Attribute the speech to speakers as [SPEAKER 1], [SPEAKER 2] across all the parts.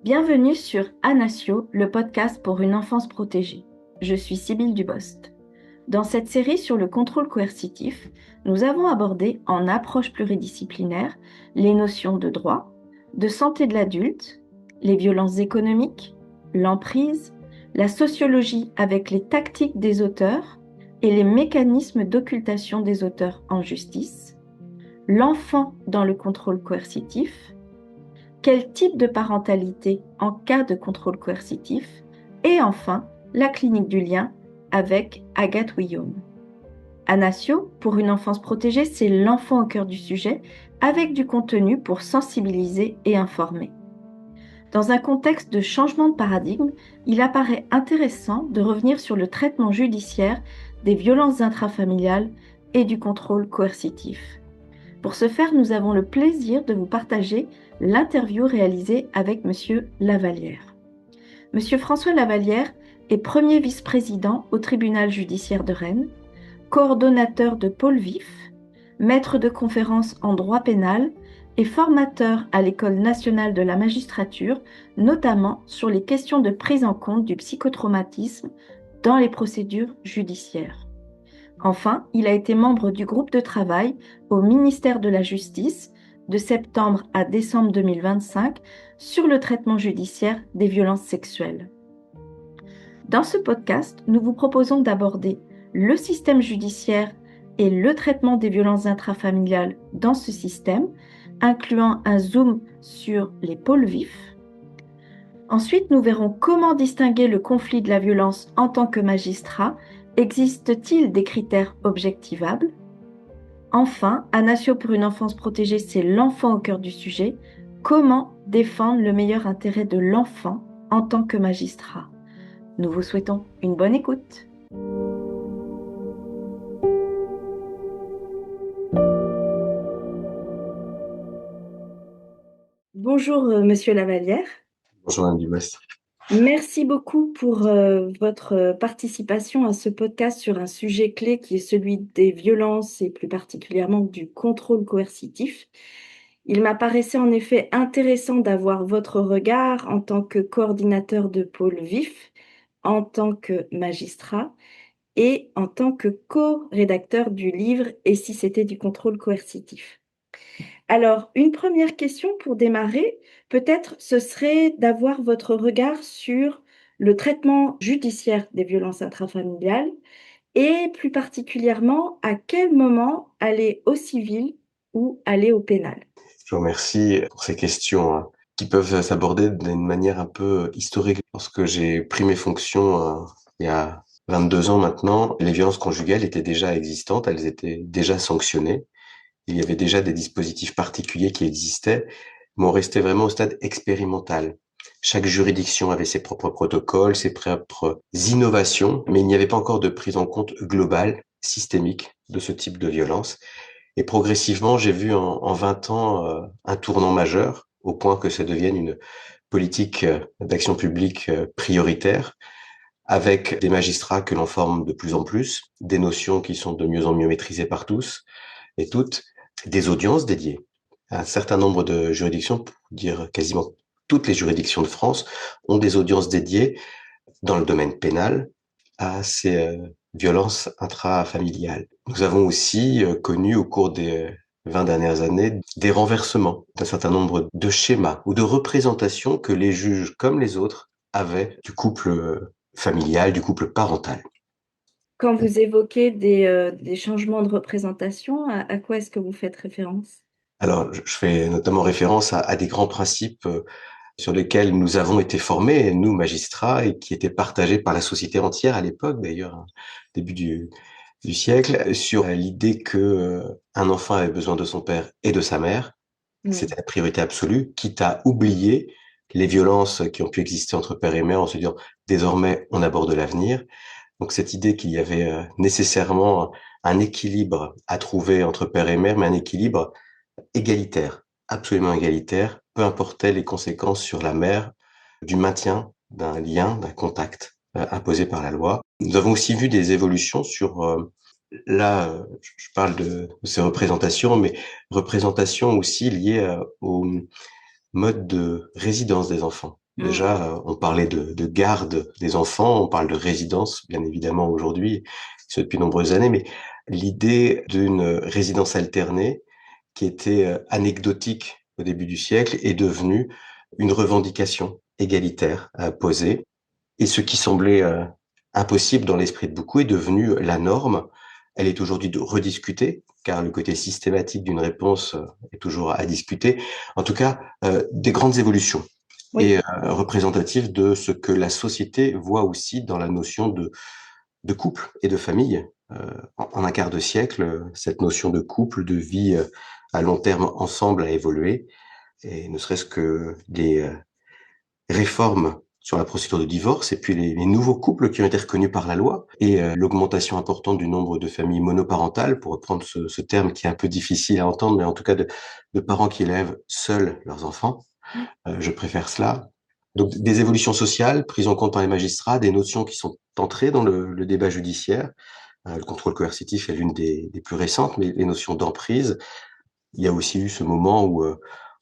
[SPEAKER 1] Bienvenue sur Anasio, le podcast pour une enfance protégée. Je suis Sybille Dubost. Dans cette série sur le contrôle coercitif, nous avons abordé en approche pluridisciplinaire les notions de droit, de santé de l'adulte, les violences économiques, l'emprise, la sociologie avec les tactiques des auteurs et les mécanismes d'occultation des auteurs en justice, l'enfant dans le contrôle coercitif, quel type de parentalité en cas de contrôle coercitif, et enfin, la clinique du lien avec Agathe Guillaume. Anasio, pour une enfance protégée, c'est l'enfant au cœur du sujet, avec du contenu pour sensibiliser et informer. Dans un contexte de changement de paradigme, il apparaît intéressant de revenir sur le traitement judiciaire des violences intrafamiliales et du contrôle coercitif. Pour ce faire, nous avons le plaisir de vous partager l'interview réalisée avec M. Lavallière. M. François Lavallière est premier vice-président au tribunal judiciaire de Rennes, coordonnateur de Pôle Vif, maître de conférences en droit pénal et formateur à l'École nationale de la magistrature, notamment sur les questions de prise en compte du psychotraumatisme dans les procédures judiciaires. Enfin, il a été membre du groupe de travail au ministère de la Justice de septembre à décembre 2025 sur le traitement judiciaire des violences sexuelles. Dans ce podcast, nous vous proposons d'aborder le système judiciaire et le traitement des violences intrafamiliales dans ce système, incluant un zoom sur les pôles vifs. Ensuite, nous verrons comment distinguer le conflit de la violence en tant que magistrat. Existe-t-il des critères objectivables ? Enfin, Anasio pour une enfance protégée, c'est l'enfant au cœur du sujet. Comment défendre le meilleur intérêt de l'enfant en tant que magistrat ? Nous vous souhaitons une bonne écoute. Bonjour, Monsieur Lavallière.
[SPEAKER 2] Bonjour Anne Dubost.
[SPEAKER 1] Merci beaucoup pour votre participation à ce podcast sur un sujet clé qui est celui des violences et plus particulièrement du contrôle coercitif. Il m'apparaissait en effet intéressant d'avoir votre regard en tant que coordinateur de pôle vif, en tant que magistrat et en tant que co-rédacteur du livre Et si c'était du contrôle coercitif. Alors, une première question pour démarrer, peut-être ce serait d'avoir votre regard sur le traitement judiciaire des violences intrafamiliales et plus particulièrement à quel moment aller au civil ou aller au pénal.
[SPEAKER 2] Je vous remercie pour ces questions qui peuvent s'aborder d'une manière un peu historique. Lorsque j'ai pris mes fonctions il y a 22 ans maintenant, les violences conjugales étaient déjà existantes, elles étaient déjà sanctionnées. Il y avait déjà des dispositifs particuliers qui existaient, mais on restait vraiment au stade expérimental. Chaque juridiction avait ses propres protocoles, ses propres innovations, mais il n'y avait pas encore de prise en compte globale, systémique de ce type de violence. Et progressivement, j'ai vu en 20 ans un tournant majeur, au point que ça devienne une politique d'action publique prioritaire, avec des magistrats que l'on forme de plus en plus, des notions qui sont de mieux en mieux maîtrisées par tous et toutes, des audiences dédiées. Un certain nombre de juridictions, pour dire quasiment toutes les juridictions de France, ont des audiences dédiées dans le domaine pénal à ces violences intrafamiliales. Nous avons aussi connu au cours des 20 dernières années des renversements d'un certain nombre de schémas ou de représentations que les juges, comme les autres, avaient du couple familial, du couple parental.
[SPEAKER 1] Quand vous évoquez des changements de représentation, à quoi est-ce que vous faites référence?
[SPEAKER 2] Alors, je fais notamment référence à des grands principes sur lesquels nous avons été formés, nous, magistrats, et qui étaient partagés par la société entière à l'époque, d'ailleurs, début du siècle, sur l'idée que un enfant avait besoin de son père et de sa mère.
[SPEAKER 1] Oui.
[SPEAKER 2] C'était la priorité absolue, quitte à oublier les violences qui ont pu exister entre père et mère en se disant désormais on aborde l'avenir. Donc cette idée qu'il y avait nécessairement un équilibre à trouver entre père et mère, mais un équilibre égalitaire, absolument égalitaire, peu importaient les conséquences sur la mère du maintien d'un lien, d'un contact imposé par la loi. Nous avons aussi vu des évolutions sur je parle de ces représentations, mais représentations aussi liées mode de résidence des enfants.
[SPEAKER 1] Mm.
[SPEAKER 2] Déjà, on parlait de garde des enfants, on parle de résidence, bien évidemment, aujourd'hui, c'est depuis de nombreuses années, mais l'idée d'une résidence alternée qui était anecdotique au début du siècle est devenue une revendication égalitaire à poser. Et ce qui semblait impossible dans l'esprit de beaucoup est devenu la norme. Elle est aujourd'hui rediscutée, car le côté systématique d'une réponse est toujours à discuter. En tout cas, des grandes évolutions et
[SPEAKER 1] Oui.
[SPEAKER 2] représentatives de ce que la société voit aussi dans la notion de couple et de famille. En un quart de siècle, cette notion de couple, de vie à long terme ensemble a évolué, et ne serait-ce que les réformes sur la procédure de divorce et puis les nouveaux couples qui ont été reconnus par la loi et l'augmentation importante du nombre de familles monoparentales, pour reprendre ce terme qui est un peu difficile à entendre, mais en tout cas de parents qui élèvent seuls leurs enfants. Je préfère cela. Donc des évolutions sociales prises en compte par les magistrats, des notions qui sont entrées dans le débat judiciaire. Le contrôle coercitif est l'une des plus récentes, mais les notions d'emprise. Il y a aussi eu ce moment où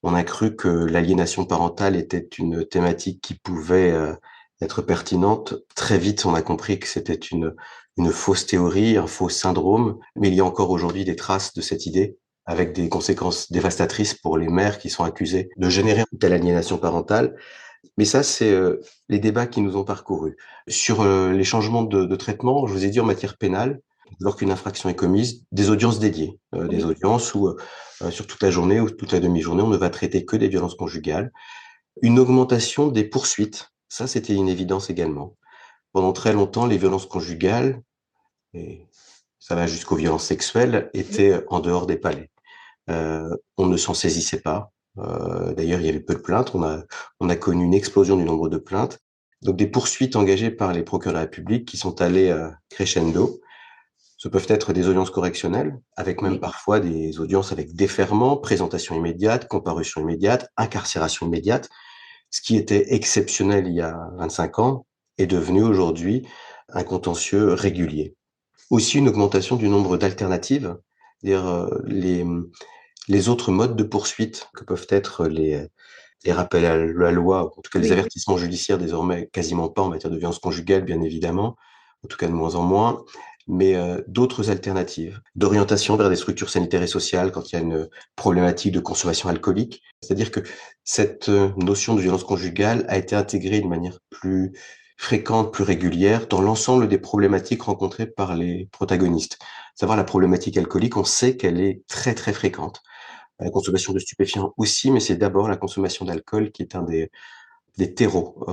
[SPEAKER 2] on a cru que l'aliénation parentale était une thématique qui pouvait être pertinente. Très vite, on a compris que c'était une fausse théorie, un faux syndrome, mais il y a encore aujourd'hui des traces de cette idée, avec des conséquences dévastatrices pour les mères qui sont accusées de générer une telle aliénation parentale. Mais ça, c'est les débats qui nous ont parcourus. Sur les changements de traitement, je vous ai dit en matière pénale, lorsqu'une infraction est commise, des audiences dédiées, des
[SPEAKER 1] Oui.
[SPEAKER 2] audiences où sur toute la journée ou toute la demi-journée, on ne va traiter que des violences conjugales. Une augmentation des poursuites, ça c'était une évidence également. Pendant très longtemps, les violences conjugales, et ça va jusqu'aux violences sexuelles,
[SPEAKER 1] Oui.
[SPEAKER 2] étaient en dehors des palais. On ne s'en saisissait pas. D'ailleurs, il y avait peu de plaintes. On a connu une explosion du nombre de plaintes. Donc des poursuites engagées par les procureurs de la République qui sont allées crescendo. Ce peuvent être des audiences correctionnelles, avec même
[SPEAKER 1] Oui.
[SPEAKER 2] parfois des audiences avec déferment, présentation immédiate, comparution immédiate, incarcération immédiate. Ce qui était exceptionnel il y a 25 ans est devenu aujourd'hui un contentieux régulier. Aussi une augmentation du nombre d'alternatives, c'est-à-dire les autres modes de poursuite que peuvent être les rappels à la loi, en tout cas les
[SPEAKER 1] Oui.
[SPEAKER 2] avertissements judiciaires, désormais quasiment pas en matière de violence conjugale, bien évidemment, en tout cas de moins en moins, mais d'autres alternatives, d'orientation vers des structures sanitaires et sociales quand il y a une problématique de consommation alcoolique. C'est-à-dire que cette notion de violence conjugale a été intégrée de manière plus fréquente, plus régulière dans l'ensemble des problématiques rencontrées par les protagonistes. Savoir la problématique alcoolique, on sait qu'elle est très très fréquente. La consommation de stupéfiants aussi, mais c'est d'abord la consommation d'alcool qui est un des terreaux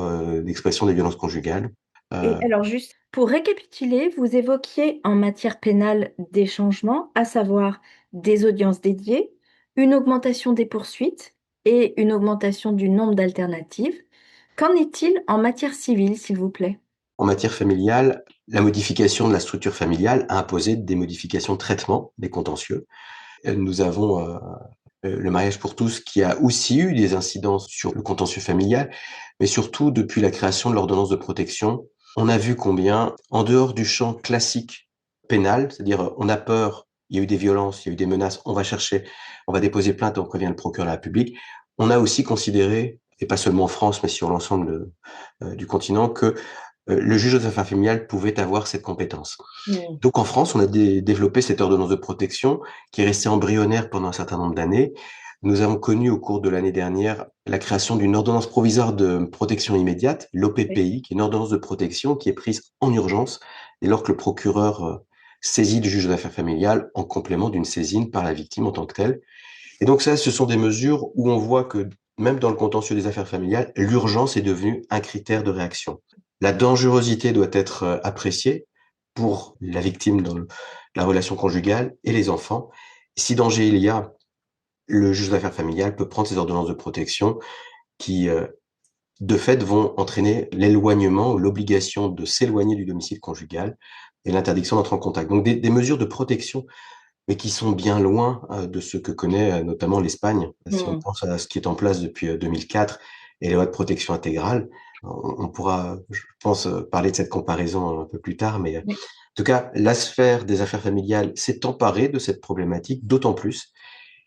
[SPEAKER 2] d'expression des violences conjugales.
[SPEAKER 1] Et
[SPEAKER 2] Euh,
[SPEAKER 1] alors juste pour récapituler, vous évoquiez en matière pénale des changements, à savoir des audiences dédiées, une augmentation des poursuites et une augmentation du nombre d'alternatives. Qu'en est-il en matière civile, s'il vous plaît?
[SPEAKER 2] En matière familiale, la modification de la structure familiale a imposé des modifications de traitement des contentieux. Nous avons le mariage pour tous qui a aussi eu des incidences sur le contentieux familial, mais surtout depuis la création de l'ordonnance de protection, on a vu combien, en dehors du champ classique pénal, c'est-à-dire on a peur, il y a eu des violences, il y a eu des menaces, on va chercher, on va déposer plainte et on prévient le procureur de la République, on a aussi considéré, et pas seulement en France, mais sur l'ensemble du continent, que le juge aux affaires familiales pouvait avoir cette compétence.
[SPEAKER 1] Hmm.
[SPEAKER 2] Donc en France, on a développé cette ordonnance de protection qui est restée embryonnaire pendant un certain nombre d'années. Nous avons connu au cours de l'année dernière la création d'une ordonnance provisoire de protection immédiate,
[SPEAKER 1] Oui.
[SPEAKER 2] l'OPPI, qui est une ordonnance de protection qui est prise en urgence dès lors que le procureur saisit le juge aux affaires familiales en complément d'une saisine par la victime en tant que telle. Et donc ça, ce sont des mesures où on voit que même dans le contentieux des affaires familiales, l'urgence est devenue un critère de réaction. La dangerosité doit être appréciée pour la victime dans la relation conjugale et les enfants. Si danger il y a, le juge d'affaires familiales peut prendre ces ordonnances de protection qui, de fait, vont entraîner l'éloignement ou l'obligation de s'éloigner du domicile conjugal et l'interdiction d'entrer en contact. Donc des mesures de protection mais qui sont bien loin de ce que connaît notamment l'Espagne. Si on
[SPEAKER 1] Hmm.
[SPEAKER 2] pense à ce qui est en place depuis 2004 et les lois de protection intégrale, on pourra, je pense, parler de cette comparaison un peu plus tard, mais en
[SPEAKER 1] Oui.
[SPEAKER 2] tout cas, la sphère des affaires familiales s'est emparée de cette problématique, d'autant plus,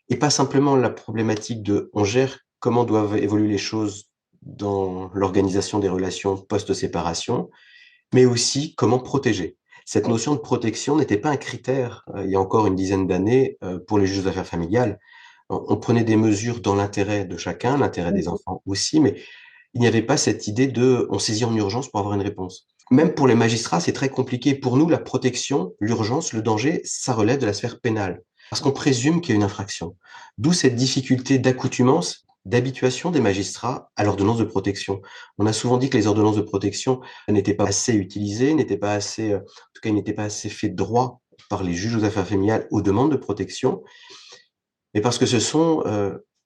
[SPEAKER 2] et pas simplement la problématique de on gère comment doivent évoluer les choses dans l'organisation des relations post-séparation, mais aussi comment protéger. Cette notion de protection n'était pas un critère, il y a encore une dizaine d'années, pour les juges aux affaires familiales. On prenait des mesures dans l'intérêt de chacun, l'intérêt des
[SPEAKER 1] Mhm.
[SPEAKER 2] enfants aussi, mais il n'y avait pas cette idée de on saisit en urgence pour avoir une réponse. Même pour les magistrats, c'est très compliqué. Pour nous, la protection, l'urgence, le danger, ça relève de la sphère pénale. Parce qu'on présume qu'il y a une infraction. D'où cette difficulté d'accoutumance, d'habituation des magistrats à l'ordonnance de protection. On a souvent dit que les ordonnances de protection n'étaient pas assez utilisées, n'étaient pas assez, en tout cas, ils n'étaient pas assez faits droit par les juges aux affaires familiales aux demandes de protection. Mais parce que ce sont,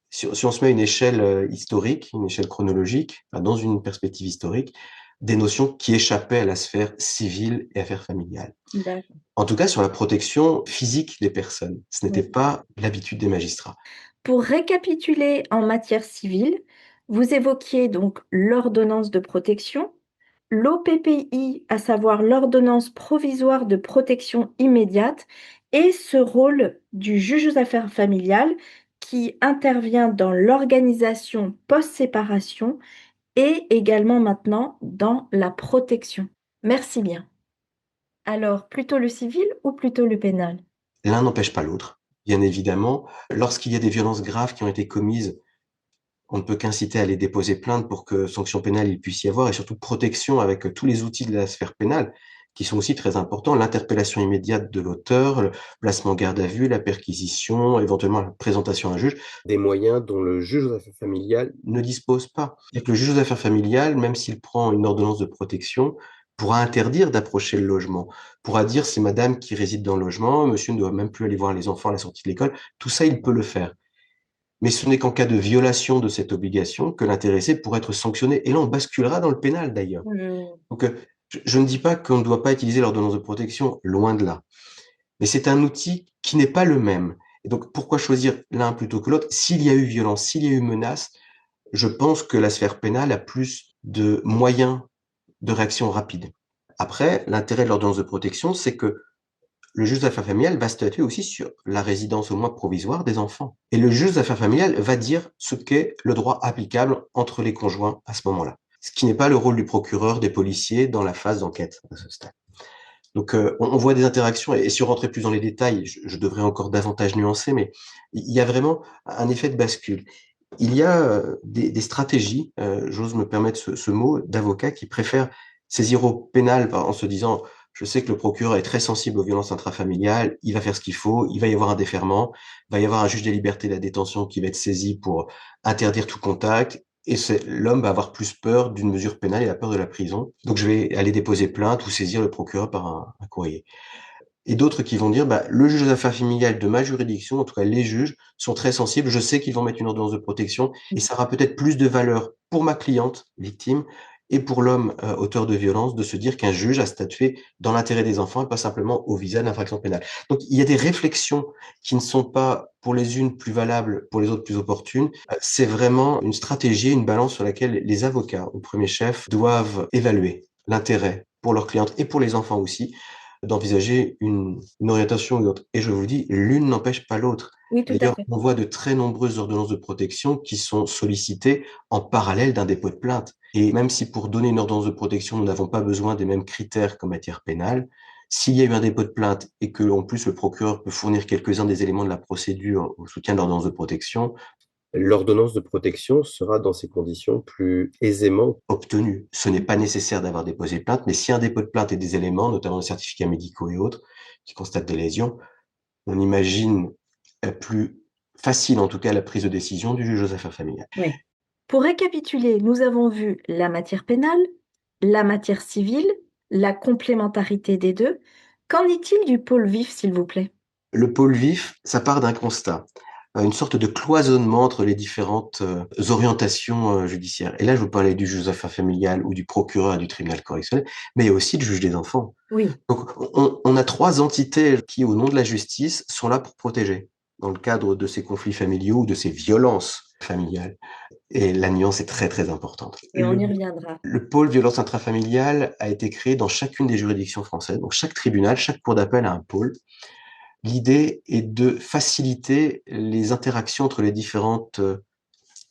[SPEAKER 2] si on se met à une échelle historique, une échelle chronologique, dans une perspective historique, des notions qui échappaient à la sphère civile et affaires familiales.
[SPEAKER 1] D'accord.
[SPEAKER 2] En tout cas, sur la protection physique des personnes, ce n'était
[SPEAKER 1] Oui.
[SPEAKER 2] pas l'habitude des magistrats.
[SPEAKER 1] Pour récapituler en matière civile, vous évoquiez donc l'ordonnance de protection, l'OPPI, à savoir l'ordonnance provisoire de protection immédiate, et ce rôle du juge aux affaires familiales qui intervient dans l'organisation post-séparation et également maintenant dans la protection. Merci bien. Alors, plutôt le civil ou plutôt le pénal?
[SPEAKER 2] L'un n'empêche pas l'autre, bien évidemment. Lorsqu'il y a des violences graves qui ont été commises, on ne peut qu'inciter à aller déposer plainte pour que sanction pénale il puisse y avoir et surtout protection avec tous les outils de la sphère pénale qui sont aussi très importants, l'interpellation immédiate de l'auteur, le placement en garde à vue, la perquisition, éventuellement la présentation à un juge, des moyens dont le juge aux affaires familiales ne dispose pas. C'est-à-dire que le juge aux affaires familiales, même s'il prend une ordonnance de protection, pourra interdire d'approcher le logement, pourra dire c'est madame qui réside dans le logement, monsieur ne doit même plus aller voir les enfants à la sortie de l'école, tout ça il peut le faire. Mais ce n'est qu'en cas de violation de cette obligation que l'intéressé pourrait être sanctionné. Et là, on basculera dans le pénal d'ailleurs. Donc, je ne dis pas qu'on ne doit pas utiliser l'ordonnance de protection, loin de là. Mais c'est un outil qui n'est pas le même. Et donc, pourquoi choisir l'un plutôt que l'autre? S'il y a eu violence, s'il y a eu menace, je pense que la sphère pénale a plus de moyens de réaction rapide. Après, l'intérêt de l'ordonnance de protection, c'est que le juge d'affaires familiales va statuer aussi sur la résidence au moins provisoire des enfants. Et le juge d'affaires familiales va dire ce qu'est le droit applicable entre les conjoints à ce moment-là. Ce qui n'est pas le rôle du procureur, des policiers dans la phase d'enquête à ce stade. Donc, on voit des interactions, et si on rentrait plus dans les détails, je devrais encore davantage nuancer, mais il y a vraiment un effet de bascule. Il y a des stratégies, j'ose me permettre ce mot, d'avocats qui préfèrent saisir au pénal en se disant, je sais que le procureur est très sensible aux violences intrafamiliales, il va faire ce qu'il faut, il va y avoir un déferment, il va y avoir un juge des libertés et de la détention qui va être saisi pour interdire tout contact, et l'homme va avoir plus peur d'une mesure pénale et la peur de la prison. Donc je vais aller déposer plainte ou saisir le procureur par un courrier. Et d'autres qui vont dire, bah, le juge des affaires familiales de ma juridiction, en tout cas les juges, sont très sensibles, je sais qu'ils vont mettre une ordonnance de protection, et ça aura peut-être plus de valeur pour ma cliente, victime, et pour l'homme auteur de violence, de se dire qu'un juge a statué dans l'intérêt des enfants et pas simplement au visa d'infraction pénale. Donc il y a des réflexions qui ne sont pas pour les unes plus valables, pour les autres plus opportunes. C'est vraiment une stratégie, une balance sur laquelle les avocats, au premier chef, doivent évaluer l'intérêt pour leurs clientes et pour les enfants aussi, d'envisager une orientation ou une autre. Et je vous dis, l'une n'empêche pas l'autre.
[SPEAKER 1] Oui, tout à
[SPEAKER 2] D'ailleurs,
[SPEAKER 1] fait.
[SPEAKER 2] on voit de très nombreuses ordonnances de protection qui sont sollicitées en parallèle d'un dépôt de plainte. Et même si pour donner une ordonnance de protection, nous n'avons pas besoin des mêmes critères qu'en matière pénale, s'il y a eu un dépôt de plainte et que, en plus, le procureur peut fournir quelques-uns des éléments de la procédure au soutien de l'ordonnance de protection, l'ordonnance de protection sera dans ces conditions plus aisément obtenue. Ce n'est pas nécessaire d'avoir déposé plainte, mais si un dépôt de plainte et des éléments, notamment des certificats médicaux et autres, qui constatent des lésions, on imagine plus facile, en tout cas, la prise de décision du juge aux affaires familiales.
[SPEAKER 1] Oui. Pour récapituler, nous avons vu la matière pénale, la matière civile, la complémentarité des deux. Qu'en est-il du pôle vif, s'il vous plaît?
[SPEAKER 2] Le pôle vif, ça part d'un constat, une sorte de cloisonnement entre les différentes orientations judiciaires. Et là, je vous parlais du juge aux affaires familiales ou du procureur et du tribunal correctionnel, mais il y a aussi le juge des enfants.
[SPEAKER 1] Oui.
[SPEAKER 2] Donc, on a trois entités qui, au nom de la justice, sont là pour protéger dans le cadre de ces conflits familiaux ou de ces violences familiales. Et la nuance est très, très importante.
[SPEAKER 1] Et on y reviendra.
[SPEAKER 2] Le pôle violence intrafamiliale a été créé dans chacune des juridictions françaises. Donc, chaque tribunal, chaque cour d'appel a un pôle. L'idée est de faciliter les interactions entre les différentes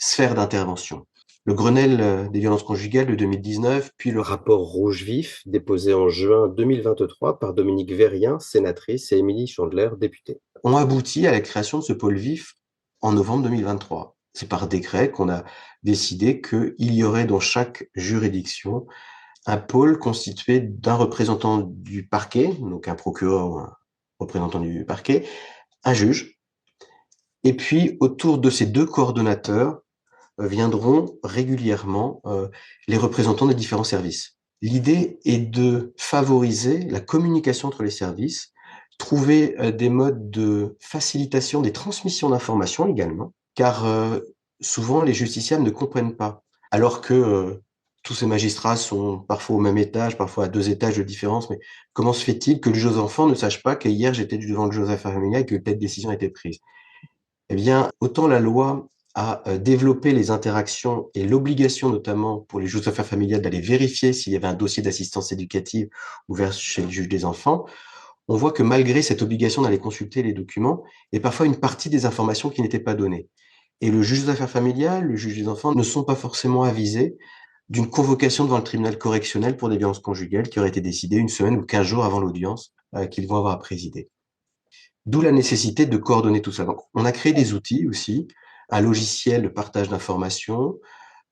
[SPEAKER 2] sphères d'intervention. Le Grenelle des violences conjugales de 2019, puis le rapport Rouge Vif, déposé en juin 2023 par Dominique Vérien, sénatrice, et Émilie Chandler, députée, ont abouti à la création de ce pôle vif en novembre 2023. C'est par décret qu'on a décidé qu'il y aurait dans chaque juridiction un pôle constitué d'un représentant du parquet, donc un procureur ou un représentant du parquet, un juge, et puis autour de ces deux coordonnateurs viendront régulièrement les représentants des différents services. L'idée est de favoriser la communication entre les services, trouver des modes de facilitation des transmissions d'informations également, car souvent les justiciables ne comprennent pas, alors que tous ces magistrats sont parfois au même étage, parfois à 2 étages de différence, mais comment se fait-il que le juge aux enfants ne sache pas qu'hier j'étais devant le juge aux affaires familiales et que telle décision a été prise? Eh bien, autant la loi a développé les interactions et l'obligation notamment pour les juges aux affaires familiales d'aller vérifier s'il y avait un dossier d'assistance éducative ouvert chez le juge des enfants, on voit que malgré cette obligation d'aller consulter les documents, il y a parfois une partie des informations qui n'étaient pas données. Et le juge aux affaires familiales, le juge des enfants ne sont pas forcément avisés d'une convocation devant le tribunal correctionnel pour des violences conjugales qui aurait été décidée 1 semaine ou 15 jours avant l'audience qu'ils vont avoir à présider. D'où la nécessité de coordonner tout ça. Donc, on a créé des outils aussi, un logiciel de partage d'informations,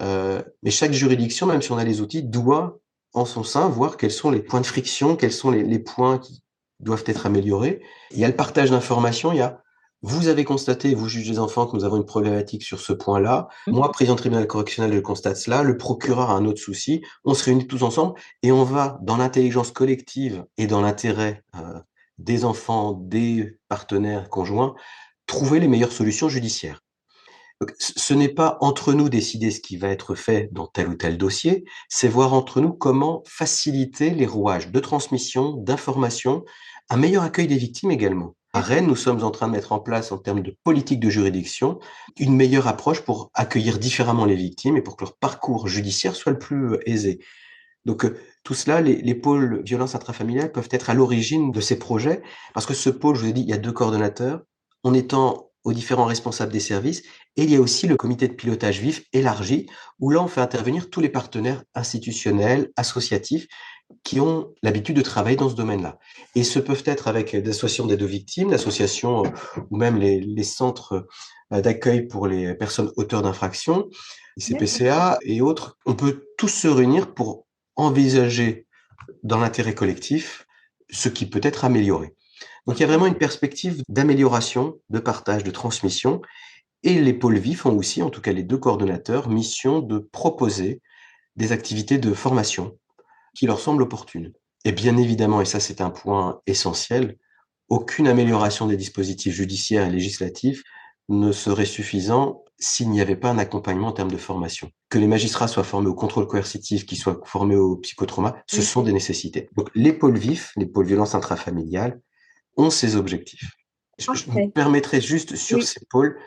[SPEAKER 2] mais chaque juridiction, même si on a les outils, doit en son sein voir quels sont les points de friction, quels sont les points qui doivent être améliorés. Il y a le partage d'informations, il y a vous avez constaté, vous juge des enfants, que nous avons une problématique sur ce point-là. Moi, président du tribunal correctionnel, je constate cela. Le procureur a un autre souci. On se réunit tous ensemble et on va, dans l'intelligence collective et dans l'intérêt des enfants, des partenaires conjoints, trouver les meilleures solutions judiciaires. Donc, ce n'est pas entre nous décider ce qui va être fait dans tel ou tel dossier, c'est voir entre nous comment faciliter les rouages de transmission, d'information, un meilleur accueil des victimes également. À Rennes, nous sommes en train de mettre en place, en termes de politique de juridiction, une meilleure approche pour accueillir différemment les victimes et pour que leur parcours judiciaire soit le plus aisé. Donc, tout cela, les pôles violences intrafamiliales peuvent être à l'origine de ces projets, parce que ce pôle, je vous ai dit, il y a 2 coordonnateurs, en étant aux différents responsables des services, et il y a aussi le comité de pilotage vif élargi, où là, on fait intervenir tous les partenaires institutionnels, associatifs, qui ont l'habitude de travailler dans ce domaine-là. Et ce peuvent être avec des associations d'aide aux victimes, l'association ou même les centres d'accueil pour les personnes auteurs d'infractions, les CPCA et autres. On peut tous se réunir pour envisager dans l'intérêt collectif ce qui peut être amélioré. Donc il y a vraiment une perspective d'amélioration, de partage, de transmission, et les pôles vifs ont aussi, en tout cas les 2 coordonnateurs, mission de proposer des activités de formation qui leur semblent opportunes. Et bien évidemment, et ça c'est un point essentiel, aucune amélioration des dispositifs judiciaires et législatifs ne serait suffisant s'il n'y avait pas un accompagnement en termes de formation. Que les magistrats soient formés au contrôle coercitif, qu'ils soient formés au psychotrauma, ce sont des nécessités. Donc les pôles vifs, les pôles violences intrafamiliales, ont ces objectifs. Je me permettrai juste sur ces pôles,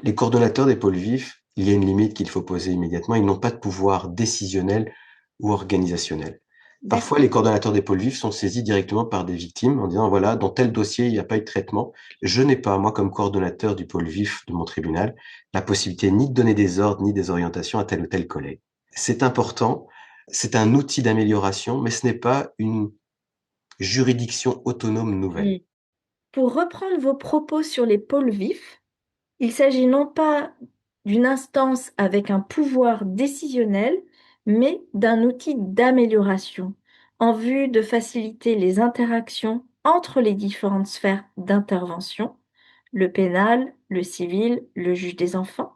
[SPEAKER 2] les coordonnateurs des pôles vifs, il y a une limite qu'il faut poser immédiatement, ils n'ont pas de pouvoir décisionnel ou organisationnel. Parfois, les coordonnateurs des pôles vifs sont saisis directement par des victimes en disant, voilà, dans tel dossier, il n'y a pas eu de traitement. Je n'ai pas, moi, comme coordonnateur du pôle vif de mon tribunal, la possibilité ni de donner des ordres, ni des orientations à tel ou tel collègue. C'est important, c'est un outil d'amélioration, mais ce n'est pas une juridiction autonome nouvelle.
[SPEAKER 1] Pour reprendre vos propos sur les pôles vifs, il s'agit non pas d'une instance avec un pouvoir décisionnel, mais d'un outil d'amélioration en vue de faciliter les interactions entre les différentes sphères d'intervention, le pénal, le civil, le juge des enfants,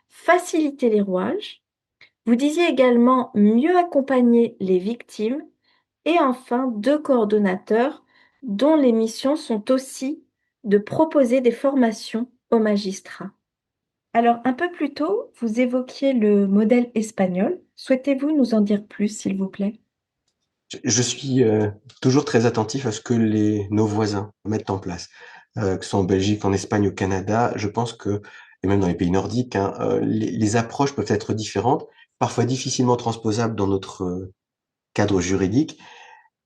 [SPEAKER 1] faciliter les rouages. Vous disiez également mieux accompagner les victimes et enfin 2 coordonnateurs dont les missions sont aussi de proposer des formations aux magistrats. Alors, un peu plus tôt, vous évoquiez le modèle espagnol. Souhaitez-vous nous en dire plus, s'il vous plaît?
[SPEAKER 2] Je suis toujours très attentif à ce que nos voisins mettent en place, que ce soit en Belgique, en Espagne, au Canada. Je pense que, et même dans les pays nordiques, hein, les approches peuvent être différentes, parfois difficilement transposables dans notre cadre juridique,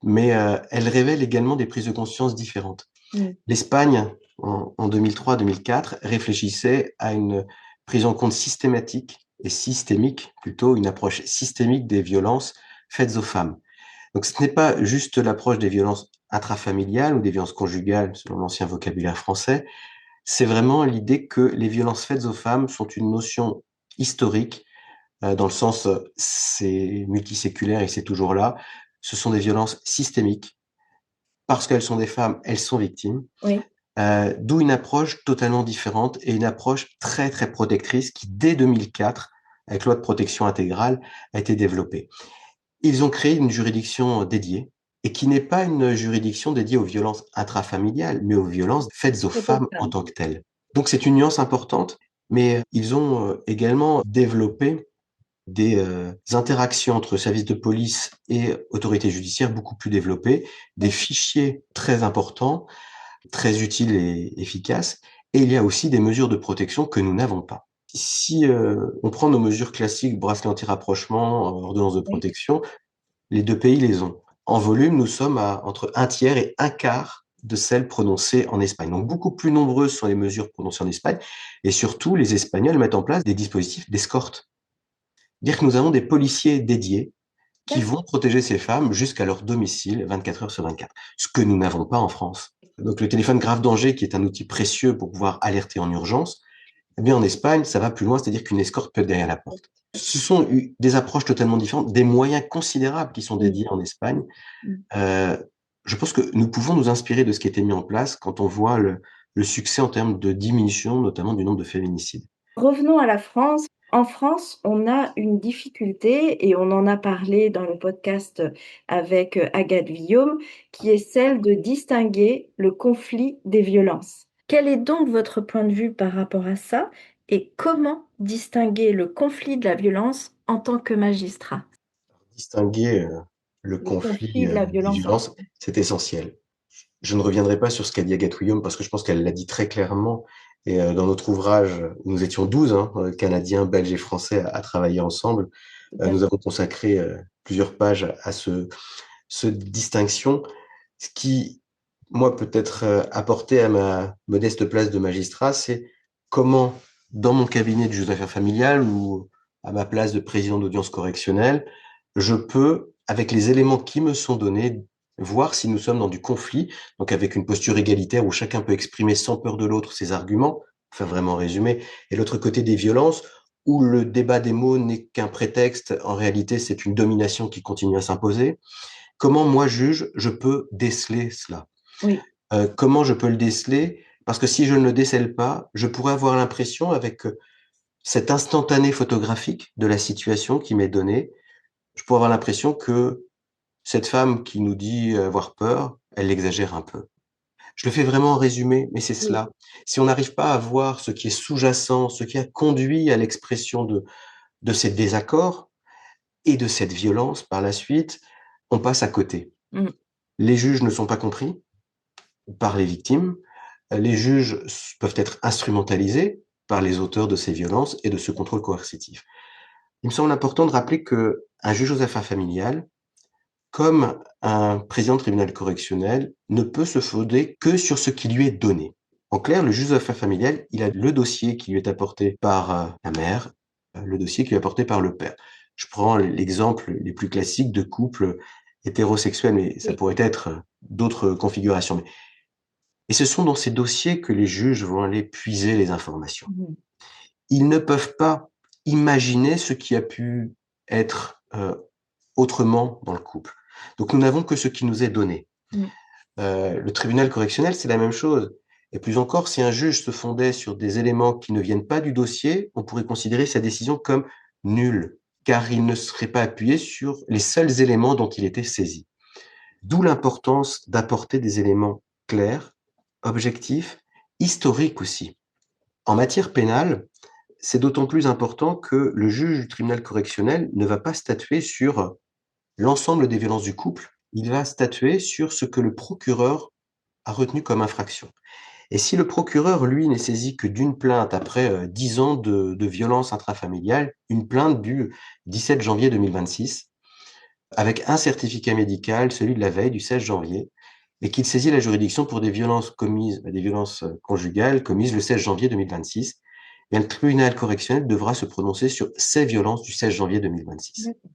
[SPEAKER 2] mais elles révèlent également des prises de conscience différentes. L'Espagne, en 2003-2004, réfléchissait à une prise en compte systématique et systémique, plutôt une approche systémique des violences faites aux femmes. Donc ce n'est pas juste l'approche des violences intrafamiliales ou des violences conjugales, selon l'ancien vocabulaire français, c'est vraiment l'idée que les violences faites aux femmes sont une notion historique, dans le sens, c'est multiséculaire et c'est toujours là. Ce sont des violences systémiques. Parce qu'elles sont des femmes, elles sont victimes.
[SPEAKER 1] Oui,
[SPEAKER 2] D'où une approche totalement différente et une approche très, très protectrice qui, dès 2004, avec loi de protection intégrale, a été développée. Ils ont créé une juridiction dédiée et qui n'est pas une juridiction dédiée aux violences intrafamiliales, mais aux violences faites aux
[SPEAKER 1] c'est aux
[SPEAKER 2] femmes en
[SPEAKER 1] femmes.
[SPEAKER 2] tant que telles. Donc c'est une nuance importante, mais ils ont également développé des interactions entre services de police et autorités judiciaires beaucoup plus développées, des fichiers très importants, très utiles et efficaces, et il y a aussi des mesures de protection que nous n'avons pas. Si on prend nos mesures classiques, bracelet anti-rapprochement, ordonnance de
[SPEAKER 1] Oui,
[SPEAKER 2] protection, les deux pays les ont. En volume, nous sommes à entre un tiers et un quart de celles prononcées en Espagne. Donc beaucoup plus nombreuses sont les mesures prononcées en Espagne, et surtout les Espagnols mettent en place des dispositifs d'escorte. Dire que nous avons des policiers dédiés qui
[SPEAKER 1] d'accord.
[SPEAKER 2] vont protéger ces femmes jusqu'à leur domicile 24 heures sur 24, ce que nous n'avons pas en France. Donc le téléphone grave danger, qui est un outil précieux pour pouvoir alerter en urgence, eh bien en Espagne, ça va plus loin, c'est-à-dire qu'une escorte peut être derrière la porte. Ce sont des approches totalement différentes, des moyens considérables qui sont
[SPEAKER 1] Mm,
[SPEAKER 2] dédiés en Espagne.
[SPEAKER 1] mm.
[SPEAKER 2] Euh, je pense que nous pouvons nous inspirer de ce qui a été mis en place quand on voit le succès en termes de diminution, notamment du nombre de féminicides.
[SPEAKER 1] Revenons à la France. En France, on a une difficulté, et on en a parlé dans le podcast avec Agathe Guillaume, qui est celle de distinguer le conflit des violences. Quel est donc votre point de vue par rapport à ça, et comment distinguer le conflit de la violence en tant que magistrat?
[SPEAKER 2] Distinguer le
[SPEAKER 1] Le
[SPEAKER 2] conflit
[SPEAKER 1] conflit de la
[SPEAKER 2] des
[SPEAKER 1] violence en
[SPEAKER 2] violences, c'est essentiel. Je ne reviendrai pas sur ce qu'a dit Agathe Guillaume parce que je pense qu'elle l'a dit très clairement. Et dans notre ouvrage, nous étions 12, hein, Canadiens, Belges et Français, à travailler ensemble.
[SPEAKER 1] tout à
[SPEAKER 2] Nous
[SPEAKER 1] fait.
[SPEAKER 2] avons consacré plusieurs pages à ce distinction, ce qui, moi, peut être apporté à ma modeste place de magistrat, c'est comment, dans mon cabinet de juge d'affaires familiales ou à ma place de président d'audience correctionnelle, je peux, avec les éléments qui me sont donnés, voir si nous sommes dans du conflit, donc avec une posture égalitaire où chacun peut exprimer sans peur de l'autre ses arguments, enfin vraiment résumé, et l'autre côté des violences, où le débat des mots n'est qu'un prétexte, en réalité c'est une domination qui continue à s'imposer. Comment moi, juge, je peux déceler cela?
[SPEAKER 1] Oui,
[SPEAKER 2] Comment je peux le déceler? Parce que si je ne le décèle pas, je pourrais avoir l'impression, avec cet instantané photographique de la situation qui m'est donné, je pourrais avoir l'impression que cette femme qui nous dit avoir peur, elle exagère un peu. Je le fais vraiment en résumé, mais c'est
[SPEAKER 1] oui.
[SPEAKER 2] cela. Si on n'arrive pas à voir ce qui est sous-jacent, ce qui a conduit à l'expression de ces désaccords et de cette violence par la suite, on passe à côté.
[SPEAKER 1] Mm.
[SPEAKER 2] Les juges ne sont pas compris par les victimes. Les juges peuvent être instrumentalisés par les auteurs de ces violences et de ce contrôle coercitif. Il me semble important de rappeler que un juge aux affaires familiales, comme un président de tribunal correctionnel, ne peut se fonder que sur ce qui lui est donné. En clair, le juge aux affaires familiales, il a le dossier qui lui est apporté par la mère, le dossier qui lui est apporté par le père. Je prends l'exemple les plus classiques de couples hétérosexuels, mais ça
[SPEAKER 1] Oui.
[SPEAKER 2] pourrait être d'autres configurations. Et ce sont dans ces dossiers que les juges vont aller puiser les informations.
[SPEAKER 1] Mhm.
[SPEAKER 2] Ils ne peuvent pas imaginer ce qui a pu être autrement dans le couple. Donc nous n'avons que ce qui nous est donné.
[SPEAKER 1] Mm.
[SPEAKER 2] Le tribunal correctionnel, c'est la même chose. Et plus encore, si un juge se fondait sur des éléments qui ne viennent pas du dossier, on pourrait considérer sa décision comme nulle, car il ne serait pas appuyé sur les seuls éléments dont il était saisi. D'où l'importance d'apporter des éléments clairs, objectifs, historiques aussi. En matière pénale, c'est d'autant plus important que le juge du tribunal correctionnel ne va pas statuer sur l'ensemble des violences du couple, il va statuer sur ce que le procureur a retenu comme infraction. Et si le procureur, lui, n'est saisi que d'une plainte après 10 ans de violences intrafamiliales, une plainte du 17 janvier 2026, avec un certificat médical, celui de la veille du 16 janvier, et qu'il saisit la juridiction pour des violences conjugales commises le 16 janvier 2026, bien, le tribunal correctionnel devra se prononcer sur ces violences du 16 janvier 2026.
[SPEAKER 1] D'accord.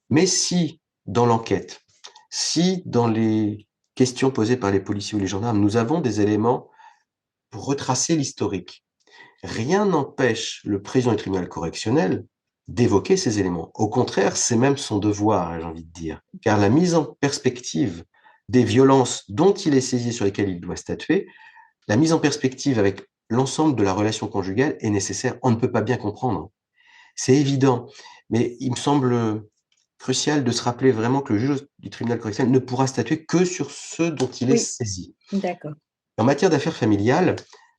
[SPEAKER 2] Mais si, dans l'enquête, si dans les questions posées par les policiers ou les gendarmes, nous avons des éléments pour retracer l'historique, rien n'empêche le président du tribunal correctionnel d'évoquer ces éléments. Au contraire, c'est même son devoir, j'ai envie de dire, car la mise en perspective des violences dont il est saisi, sur lesquelles il doit statuer, la mise en perspective avec l'ensemble de la relation conjugale est nécessaire. On ne peut pas bien comprendre. C'est évident, mais il me semble crucial de se rappeler vraiment que le juge du tribunal correctionnel ne pourra statuer que sur ceux dont il est
[SPEAKER 1] Oui,
[SPEAKER 2] saisi.
[SPEAKER 1] d'accord.
[SPEAKER 2] En matière d'affaires familiales,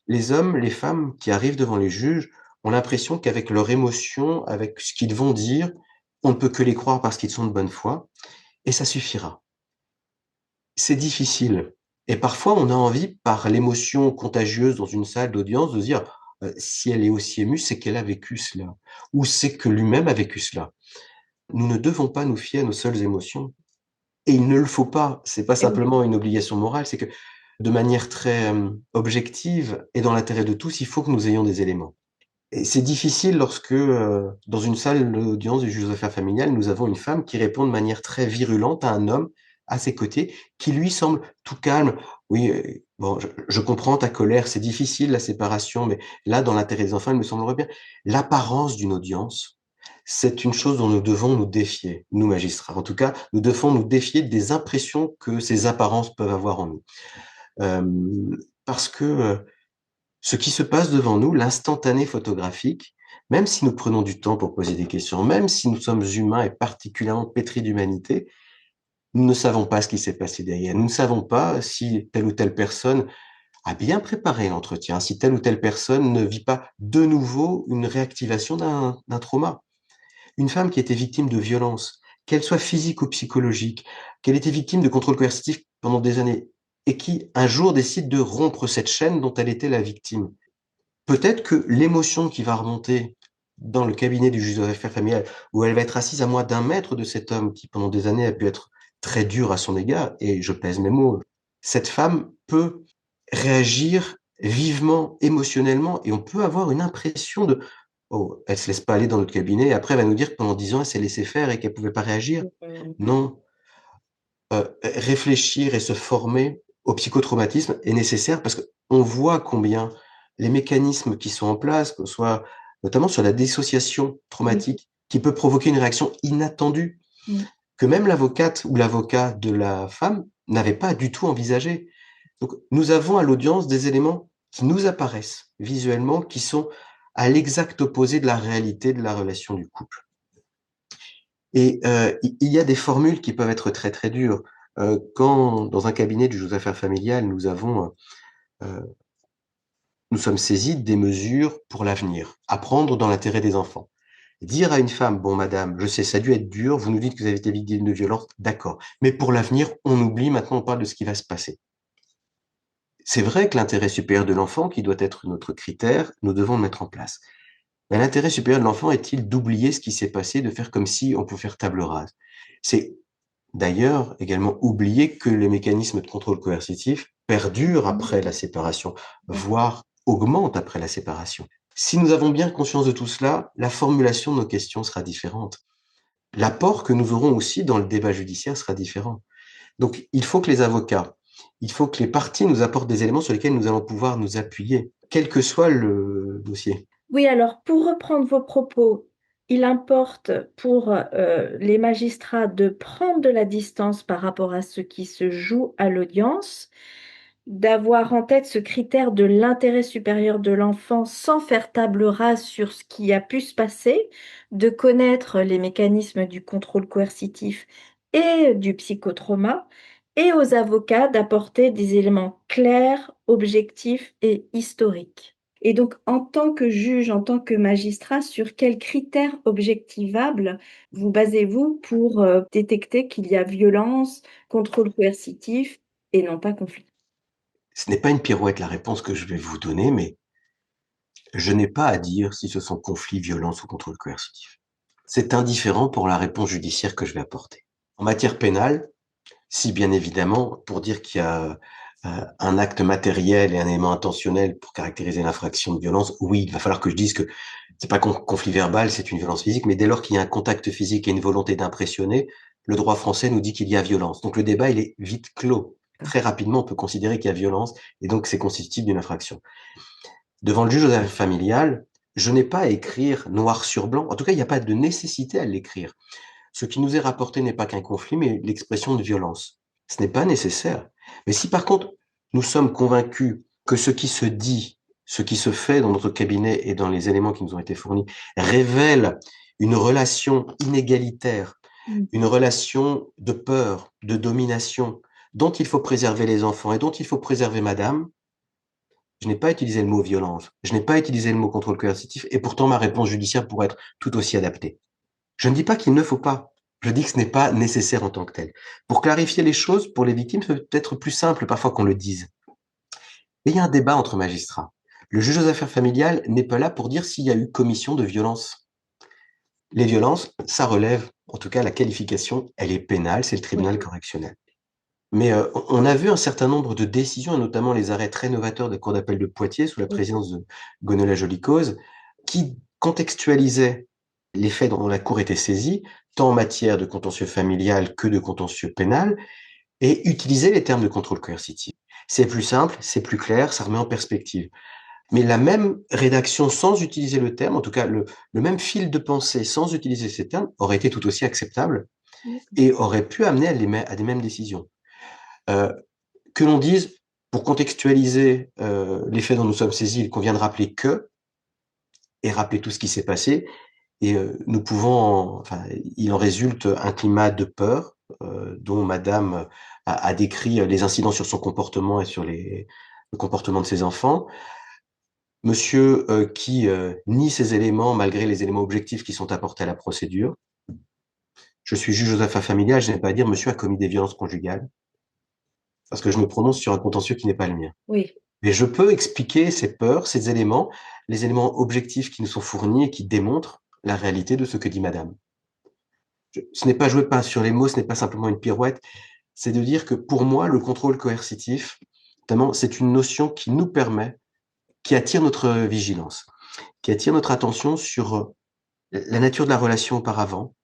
[SPEAKER 2] les hommes, les femmes qui arrivent devant les juges ont l'impression qu'avec leur émotion, avec ce qu'ils vont dire, on ne peut que les croire parce qu'ils sont de bonne foi, et ça suffira. C'est difficile. Et parfois, on a envie, par l'émotion contagieuse dans une salle d'audience, de se dire, si elle est aussi émue, c'est qu'elle a vécu cela, ou c'est que lui-même a vécu cela. Nous ne devons pas nous fier à nos seules émotions. Et il ne le faut pas. C'est pas
[SPEAKER 1] Eh oui.
[SPEAKER 2] simplement une obligation morale, c'est que de manière très objective et dans l'intérêt de tous, il faut que nous ayons des éléments. Et c'est difficile lorsque, dans une salle d'audience du juge aux affaires familiales, nous avons une femme qui répond de manière très virulente à un homme à ses côtés, qui lui semble tout calme. Oui, bon, je comprends ta colère, c'est difficile la séparation, mais là, dans l'intérêt des enfants, il me semblerait bien. L'apparence d'une audience, c'est une chose dont nous devons nous défier, nous magistrats. En tout cas, nous devons nous défier des impressions que ces apparences peuvent avoir en nous. Euh, Parce que ce qui se passe devant nous, l'instantané photographique, même si nous prenons du temps pour poser des questions, même si nous sommes humains et particulièrement pétris d'humanité, nous ne savons pas ce qui s'est passé derrière. Nous ne savons pas si telle ou telle personne a bien préparé l'entretien, si telle ou telle personne ne vit pas de nouveau une réactivation d'un trauma. Une femme qui était victime de violence, qu'elle soit physique ou psychologique, qu'elle était victime de contrôle coercitif pendant des années, et qui un jour décide de rompre cette chaîne dont elle était la victime. Peut-être que l'émotion qui va remonter dans le cabinet du juge aux affaires familiales, où elle va être assise à moins d'un mètre de cet homme qui, pendant des années, a pu être très dur à son égard, et je pèse mes mots, cette femme peut réagir vivement, émotionnellement, et on peut avoir une impression de oh, elle se laisse pas aller dans notre cabinet, et après elle va nous dire que pendant 10 ans, elle s'est laissée faire et qu'elle pouvait pas réagir. Non, réfléchir et se former au psychotraumatisme est nécessaire parce qu'on voit combien les mécanismes qui sont en place, que ce soit notamment sur la dissociation
[SPEAKER 1] Oui.
[SPEAKER 2] traumatique, qui peut provoquer une réaction inattendue,
[SPEAKER 1] Mm.
[SPEAKER 2] que même l'avocate ou l'avocat de la femme n'avait pas du tout envisagé. Donc, nous avons à l'audience des éléments qui nous apparaissent visuellement, qui sont à l'exact opposé de la réalité de la relation du couple. Et il y a des formules qui peuvent être très très dures. Quand dans un cabinet du juge aux affaires familiales, euh, nous sommes saisis des mesures pour l'avenir, à prendre dans l'intérêt des enfants. Dire à une femme, bon madame, je sais, ça a dû être dur, vous nous dites que vous avez été victime de violence, d'accord, mais pour l'avenir, on oublie, maintenant on parle de ce qui va se passer. C'est vrai que l'intérêt supérieur de l'enfant, qui doit être notre critère, nous devons le mettre en place. Mais l'intérêt supérieur de l'enfant est-il d'oublier ce qui s'est passé, de faire comme si on pouvait faire table rase? C'est d'ailleurs également oublier que les mécanismes de contrôle coercitif perdurent après la séparation, voire augmentent après la séparation. Si nous avons bien conscience de tout cela, la formulation de nos questions sera différente. L'apport que nous aurons aussi dans le débat judiciaire sera différent. Donc, il faut que les avocats, il faut que les parties nous apportent des éléments sur lesquels nous allons pouvoir nous appuyer, quel que soit le dossier.
[SPEAKER 1] Oui, alors pour reprendre vos propos, il importe pour les magistrats de prendre de la distance par rapport à ce qui se joue à l'audience, d'avoir en tête ce critère de l'intérêt supérieur de l'enfant sans faire table rase sur ce qui a pu se passer, de connaître les mécanismes du contrôle coercitif et du psychotrauma, et aux avocats d'apporter des éléments clairs, objectifs et historiques. Et donc, en tant que juge, en tant que magistrat, sur quels critères objectivables vous basez-vous pour détecter qu'il y a violence, contrôle coercitif et non pas conflit?
[SPEAKER 2] Ce n'est pas une pirouette la réponse que je vais vous donner, mais je n'ai pas à dire si ce sont conflits, violences ou contrôle coercitif. C'est indifférent pour la réponse judiciaire que je vais apporter. En matière pénale, si bien évidemment, pour dire qu'il y a un acte matériel et un élément intentionnel pour caractériser l'infraction de violence, oui, il va falloir que je dise que c'est pas conflit verbal, c'est une violence physique, mais dès lors qu'il y a un contact physique et une volonté d'impressionner, le droit français nous dit qu'il y a violence. Donc le débat, il est vite clos. Très rapidement, on peut considérer qu'il y a violence et donc c'est constitutif d'une infraction. Devant le juge aux affaires familiales, je n'ai pas à écrire noir sur blanc. En tout cas, il n'y a pas de nécessité à l'écrire. Ce qui nous est rapporté n'est pas qu'un conflit, mais l'expression de violence. Ce n'est pas nécessaire. Mais si par contre, nous sommes convaincus que ce qui se dit, ce qui se fait dans notre cabinet et dans les éléments qui nous ont été fournis révèle une relation inégalitaire, une relation de peur, de domination, dont il faut préserver les enfants et dont il faut préserver madame, je n'ai pas utilisé le mot violence, je n'ai pas utilisé le mot contrôle coercitif, et pourtant ma réponse judiciaire pourrait être tout aussi adaptée. Je ne dis pas qu'il ne faut pas. Je dis que ce n'est pas nécessaire en tant que tel. Pour clarifier les choses, pour les victimes, c'est peut-être plus simple parfois qu'on le dise. Mais il y a un débat entre magistrats. Le juge aux affaires familiales n'est pas là pour dire s'il y a eu commission de violence. Les violences, ça relève, en tout cas la qualification, elle est pénale, c'est le tribunal correctionnel. Mais on a vu un certain nombre de décisions, et notamment les arrêts très novateurs de la Cour d'appel de Poitiers sous la présidence de Gonella Joly-Cause, qui contextualisaient les faits dont la Cour était saisie, tant en matière de contentieux familial que de contentieux pénal, et utilisaient les termes de contrôle coercitif. C'est plus simple, c'est plus clair, ça remet en perspective. Mais la même rédaction sans utiliser le terme, en tout cas le même fil de pensée sans utiliser ces termes, aurait été tout aussi acceptable et aurait pu amener à des mêmes décisions. Que l'on dise, pour contextualiser les faits dont nous sommes saisis, il convient de rappeler que, et rappeler tout ce qui s'est passé, et nous pouvons, enfin, il en résulte un climat de peur dont Madame a décrit les incidents sur son comportement et sur le comportement de ses enfants. Monsieur qui nie ces éléments malgré les éléments objectifs qui sont apportés à la procédure. Je suis juge aux affaires familiales, je n'ai pas à dire monsieur a commis des violences conjugales, parce que je me prononce sur un contentieux qui n'est pas le mien.
[SPEAKER 1] Oui.
[SPEAKER 2] Mais je peux expliquer ces peurs, ces éléments, les éléments objectifs qui nous sont fournis et qui démontrent la réalité de ce que dit Madame. Ce n'est pas jouer pas sur les mots, ce n'est pas simplement une pirouette, c'est de dire que pour moi, le contrôle coercitif, notamment, c'est une notion qui nous permet, qui attire notre vigilance, qui attire notre attention sur la nature de la relation auparavant,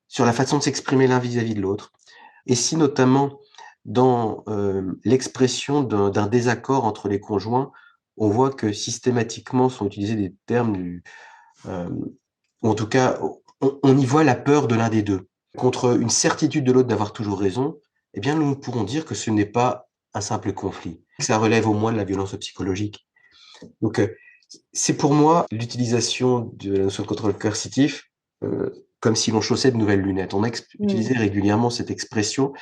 [SPEAKER 2] sur la façon de s'exprimer l'un vis-à-vis de l'autre, et si notamment dans l'expression d'un désaccord entre les conjoints, on voit que systématiquement sont utilisés des termes ou en tout cas, on y voit la peur de l'un des deux. Contre une certitude de l'autre d'avoir toujours raison, eh bien, nous pourrons dire que ce n'est pas un simple conflit. Ça relève au moins de la violence psychologique. Donc, c'est pour moi l'utilisation de la notion de contrôle coercitif comme si l'on chaussait de nouvelles lunettes. On a utilisé régulièrement cette expression,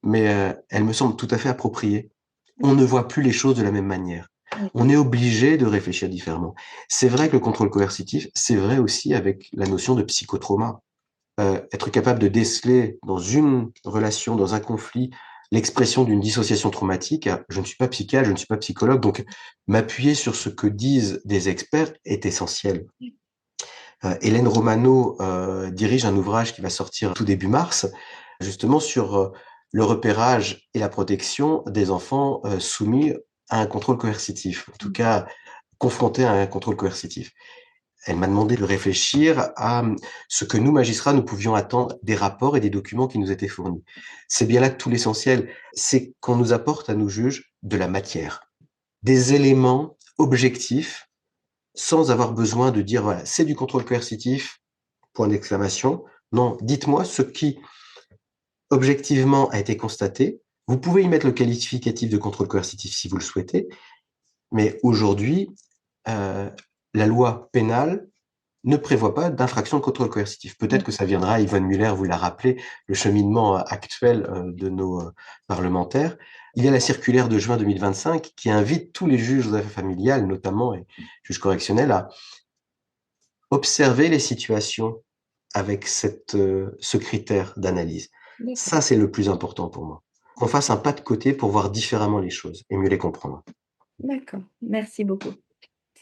[SPEAKER 2] mais elle me semble tout à fait appropriée. On ne voit plus les choses de la même manière. On est obligé de réfléchir différemment. C'est vrai que le contrôle coercitif, c'est vrai aussi avec la notion de psychotrauma. Être capable de déceler dans une relation, dans un conflit, l'expression d'une dissociation traumatique. Je ne suis pas psychiatre, je ne suis pas psychologue, donc m'appuyer sur ce que disent des experts est essentiel. Hélène Romano dirige un ouvrage qui va sortir tout début mars, justement sur le repérage et la protection des enfants soumis à un contrôle coercitif, en tout cas confrontés à un contrôle coercitif. Elle m'a demandé de réfléchir à ce que nous, magistrats, nous pouvions attendre des rapports et des documents qui nous étaient fournis. C'est bien là que tout l'essentiel, c'est qu'on nous apporte à nous juges de la matière, des éléments objectifs, sans avoir besoin de dire, voilà, c'est du contrôle coercitif, point d'exclamation. Non, dites-moi ce qui, objectivement, a été constaté. Vous pouvez y mettre le qualificatif de contrôle coercitif si vous le souhaitez, mais aujourd'hui, la loi pénale ne prévoit pas d'infraction de contrôle coercitif. Peut-être que ça viendra, Yvonne Muller vous l'a rappelé, le cheminement actuel de nos parlementaires. Il y a la circulaire de juin 2025 qui invite tous les juges aux affaires familiales, notamment et juges correctionnels, à observer les situations avec ce critère d'analyse. Ça, c'est le plus important pour moi. Qu'on fasse un pas de côté pour voir différemment les choses et mieux les comprendre.
[SPEAKER 1] D'accord, merci beaucoup.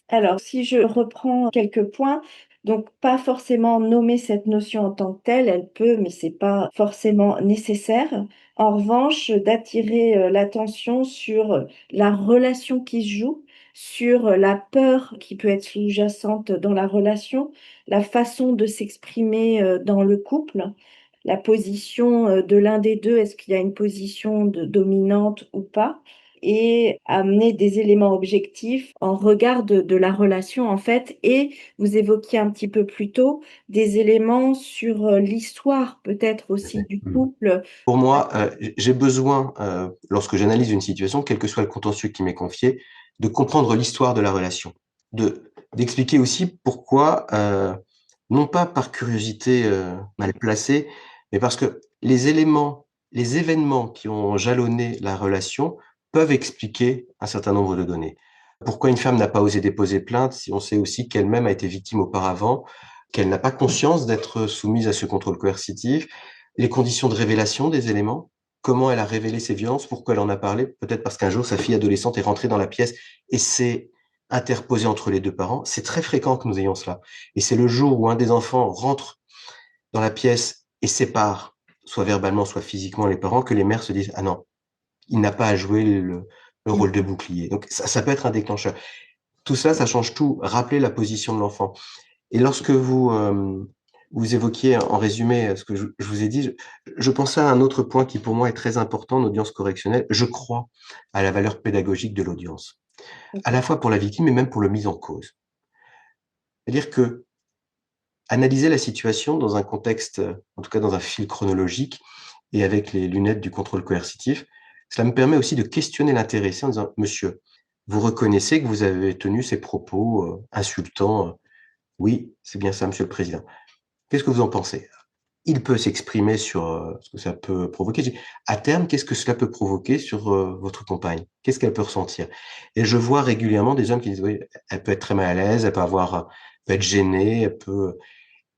[SPEAKER 1] Alors, si je reprends quelques points, Donc, pas forcément nommer cette notion en tant que telle, elle peut, mais c'est pas forcément nécessaire. En revanche, d'attirer l'attention sur la relation qui se joue, sur la peur qui peut être sous-jacente dans la relation, la façon de s'exprimer dans le couple, la position de l'un des deux, est-ce qu'il y a une position dominante ou pas? Et amener des éléments objectifs en regard de la relation en fait. Et vous évoquiez un petit peu plus tôt des éléments sur l'histoire peut-être aussi du
[SPEAKER 2] Mm.
[SPEAKER 1] couple.
[SPEAKER 2] Pour moi, j'ai besoin, lorsque j'analyse une situation, quel que soit le contentieux qui m'est confié, de comprendre l'histoire de la relation, d'expliquer aussi pourquoi, non pas par curiosité mal placée, mais parce que les événements qui ont jalonné la relation peuvent expliquer un certain nombre de données. Pourquoi une femme n'a pas osé déposer plainte si on sait aussi qu'elle-même a été victime auparavant, qu'elle n'a pas conscience d'être soumise à ce contrôle coercitif, les conditions de révélation des éléments, comment elle a révélé ses violences, pourquoi elle en a parlé, peut-être parce qu'un jour sa fille adolescente est rentrée dans la pièce et s'est interposée entre les deux parents. C'est très fréquent que nous ayons cela. Et c'est le jour où un des enfants rentre dans la pièce et sépare, soit verbalement, soit physiquement, les parents, que les mères se disent, ah non, il n'a pas à jouer le rôle de bouclier. Donc ça peut être un déclencheur. Tout ça, ça change tout. Rappeler la position de l'enfant. Et lorsque vous évoquiez en résumé ce que je vous ai dit, je pensais à un autre point qui pour moi est très important en audience correctionnelle. Je crois à la valeur pédagogique de l'audience, à la fois pour la victime et même pour le mis en cause. C'est-à-dire que analyser la situation dans un contexte, en tout cas dans un fil chronologique et avec les lunettes du contrôle coercitif, cela me permet aussi de questionner l'intéressé en disant, Monsieur, vous reconnaissez que vous avez tenu ces propos insultants. Oui, c'est bien ça, Monsieur le Président. Qu'est-ce que vous en pensez? Il peut s'exprimer sur ce que ça peut provoquer. À terme, qu'est-ce que cela peut provoquer sur votre compagne? Qu'est-ce qu'elle peut ressentir? Et je vois régulièrement des hommes qui disent, oui, elle peut être très mal à l'aise, elle peut peut être gênée, elle peut,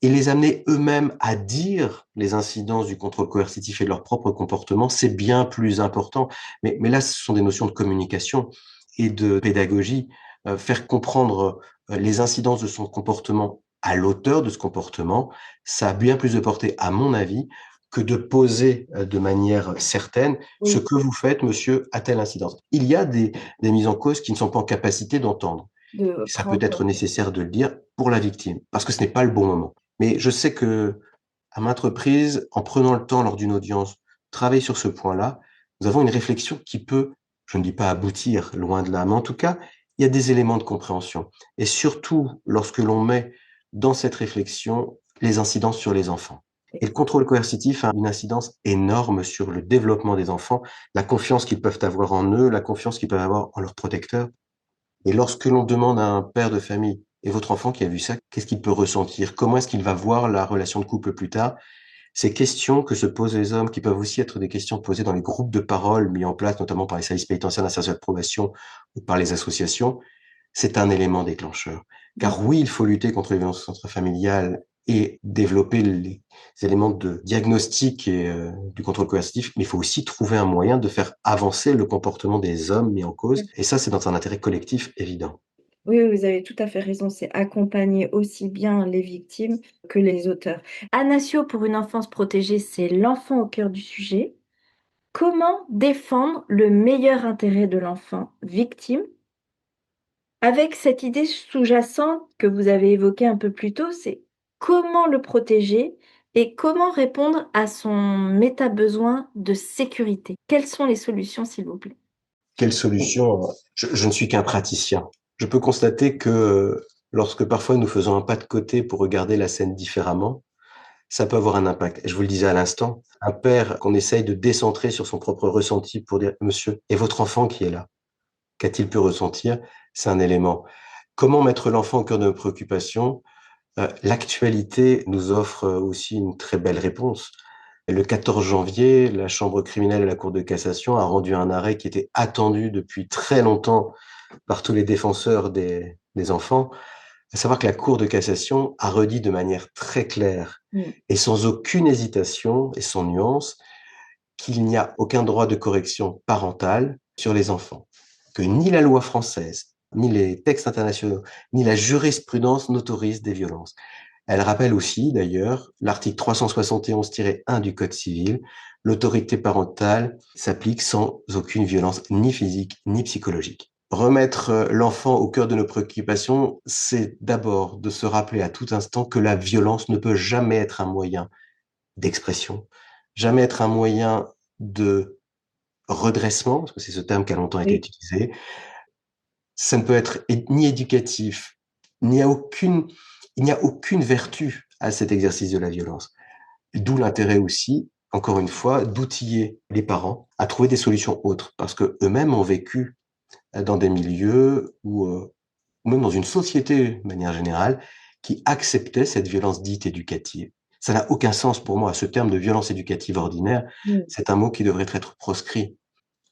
[SPEAKER 2] et les amener eux-mêmes à dire les incidences du contrôle coercitif et de leur propre comportement, c'est bien plus important. Mais là, ce sont des notions de communication et de pédagogie. Faire comprendre les incidences de son comportement à l'auteur de ce comportement, ça a bien plus de portée, à mon avis, que de poser de manière certaine ce
[SPEAKER 1] Oui,
[SPEAKER 2] que vous faites, monsieur, a telle incidence. Il y a des mises en cause qui ne sont pas en capacité d'entendre.
[SPEAKER 1] de
[SPEAKER 2] Ça peut
[SPEAKER 1] prendre.
[SPEAKER 2] être nécessaire de le dire pour la victime, parce que ce n'est pas le bon moment. Mais je sais que, à maintes reprises, en prenant le temps lors d'une audience, travailler sur ce point-là, nous avons une réflexion qui peut, je ne dis pas aboutir, loin de là, mais en tout cas, il y a des éléments de compréhension. Et surtout, lorsque l'on met dans cette réflexion les incidences sur les enfants. Et le contrôle coercitif a une incidence énorme sur le développement des enfants, la confiance qu'ils peuvent avoir en eux, la confiance qu'ils peuvent avoir en leurs protecteurs. Et lorsque l'on demande à un père de famille, et votre enfant qui a vu ça, qu'est-ce qu'il peut ressentir? Comment est-ce qu'il va voir la relation de couple plus tard? Ces questions que se posent les hommes, qui peuvent aussi être des questions posées dans les groupes de parole mis en place, notamment par les services pénitentiaires d'insertion et de probation ou par les associations, c'est un élément déclencheur. Car oui, il faut lutter contre les violences intrafamiliales et développer les éléments de diagnostic et du contrôle coercitif, mais il faut aussi trouver un moyen de faire avancer le comportement des hommes mis en cause. Et ça, c'est dans un intérêt collectif évident.
[SPEAKER 1] Oui, oui, vous avez tout à fait raison, c'est accompagner aussi bien les victimes que les auteurs. Anatio pour une enfance protégée, c'est l'enfant au cœur du sujet. Comment défendre le meilleur intérêt de l'enfant victime avec cette idée sous-jacente que vous avez évoquée un peu plus tôt, c'est comment le protéger et comment répondre à son méta-besoin de sécurité. Quelles sont les solutions, s'il vous plaît?
[SPEAKER 2] Quelle solution? Je ne suis qu'un praticien. Je peux constater que lorsque parfois nous faisons un pas de côté pour regarder la scène différemment, ça peut avoir un impact. Et je vous le disais à l'instant, un père qu'on essaye de décentrer sur son propre ressenti pour dire, monsieur, et votre enfant qui est là, qu'a-t-il pu ressentir? C'est un élément. Comment mettre l'enfant au cœur de nos préoccupations? L'actualité nous offre aussi une très belle réponse. Le 14 janvier, la chambre criminelle et la Cour de cassation a rendu un arrêt qui était attendu depuis très longtemps par tous les défenseurs des enfants, à savoir que la Cour de cassation a redit de manière très claire
[SPEAKER 1] Mmh.
[SPEAKER 2] et sans aucune hésitation et sans nuance qu'il n'y a aucun droit de correction parentale sur les enfants, que ni la loi française, ni les textes internationaux, ni la jurisprudence n'autorisent des violences. Elle rappelle aussi, d'ailleurs, l'article 371-1 du Code civil, l'autorité parentale s'applique sans aucune violence ni physique ni psychologique. Remettre l'enfant au cœur de nos préoccupations, c'est d'abord de se rappeler à tout instant que la violence ne peut jamais être un moyen d'expression, jamais être un moyen de redressement, parce que c'est ce terme qui a longtemps été
[SPEAKER 1] Oui,
[SPEAKER 2] utilisé. Ça ne peut être ni éducatif, ni à aucune, il n'y a aucune vertu à cet exercice de la violence. D'où l'intérêt aussi, encore une fois, d'outiller les parents à trouver des solutions autres, parce que eux-mêmes ont vécu dans des milieux ou même dans une société de manière générale, qui acceptait cette violence dite éducative. Ça n'a aucun sens pour moi. Ce terme de violence éducative ordinaire,
[SPEAKER 1] oui,
[SPEAKER 2] c'est un mot qui devrait être proscrit.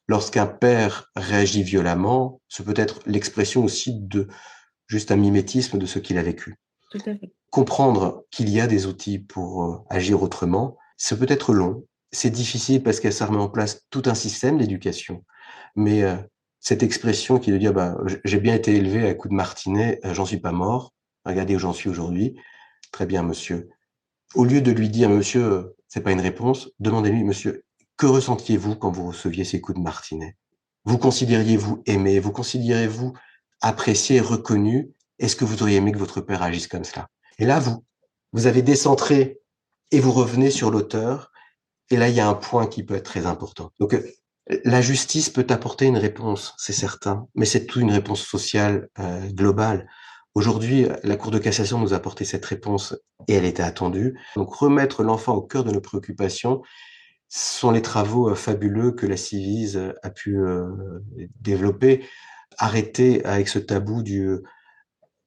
[SPEAKER 2] Lorsqu'un père réagit violemment, ce peut être l'expression aussi de juste un mimétisme de ce qu'il a vécu.
[SPEAKER 1] tout à fait.
[SPEAKER 2] Comprendre qu'il y a des outils pour agir autrement, ce peut être long. C'est difficile parce que ça remet en place tout un système d'éducation. Mais cette expression qui est de dire bah, j'ai bien été élevé à coups de martinet, j'en suis pas mort. Regardez où j'en suis aujourd'hui. Très bien, monsieur. Au lieu de lui dire monsieur, c'est pas une réponse, demandez-lui monsieur, que ressentiez-vous quand vous receviez ces coups de martinet? Vous considériez-vous aimé? Vous considérez-vous apprécié, reconnu? Est-ce que vous auriez aimé que votre père agisse comme cela? Et là, vous avez décentré et vous revenez sur l'auteur. Et là, il y a un point qui peut être très important. Donc, la justice peut apporter une réponse, c'est certain, mais c'est toute une réponse sociale globale. Aujourd'hui, la Cour de cassation nous a apporté cette réponse et elle était attendue. Donc, remettre l'enfant au cœur de nos préoccupations, ce sont les travaux fabuleux que la Civise a pu développer. Arrêter avec ce tabou du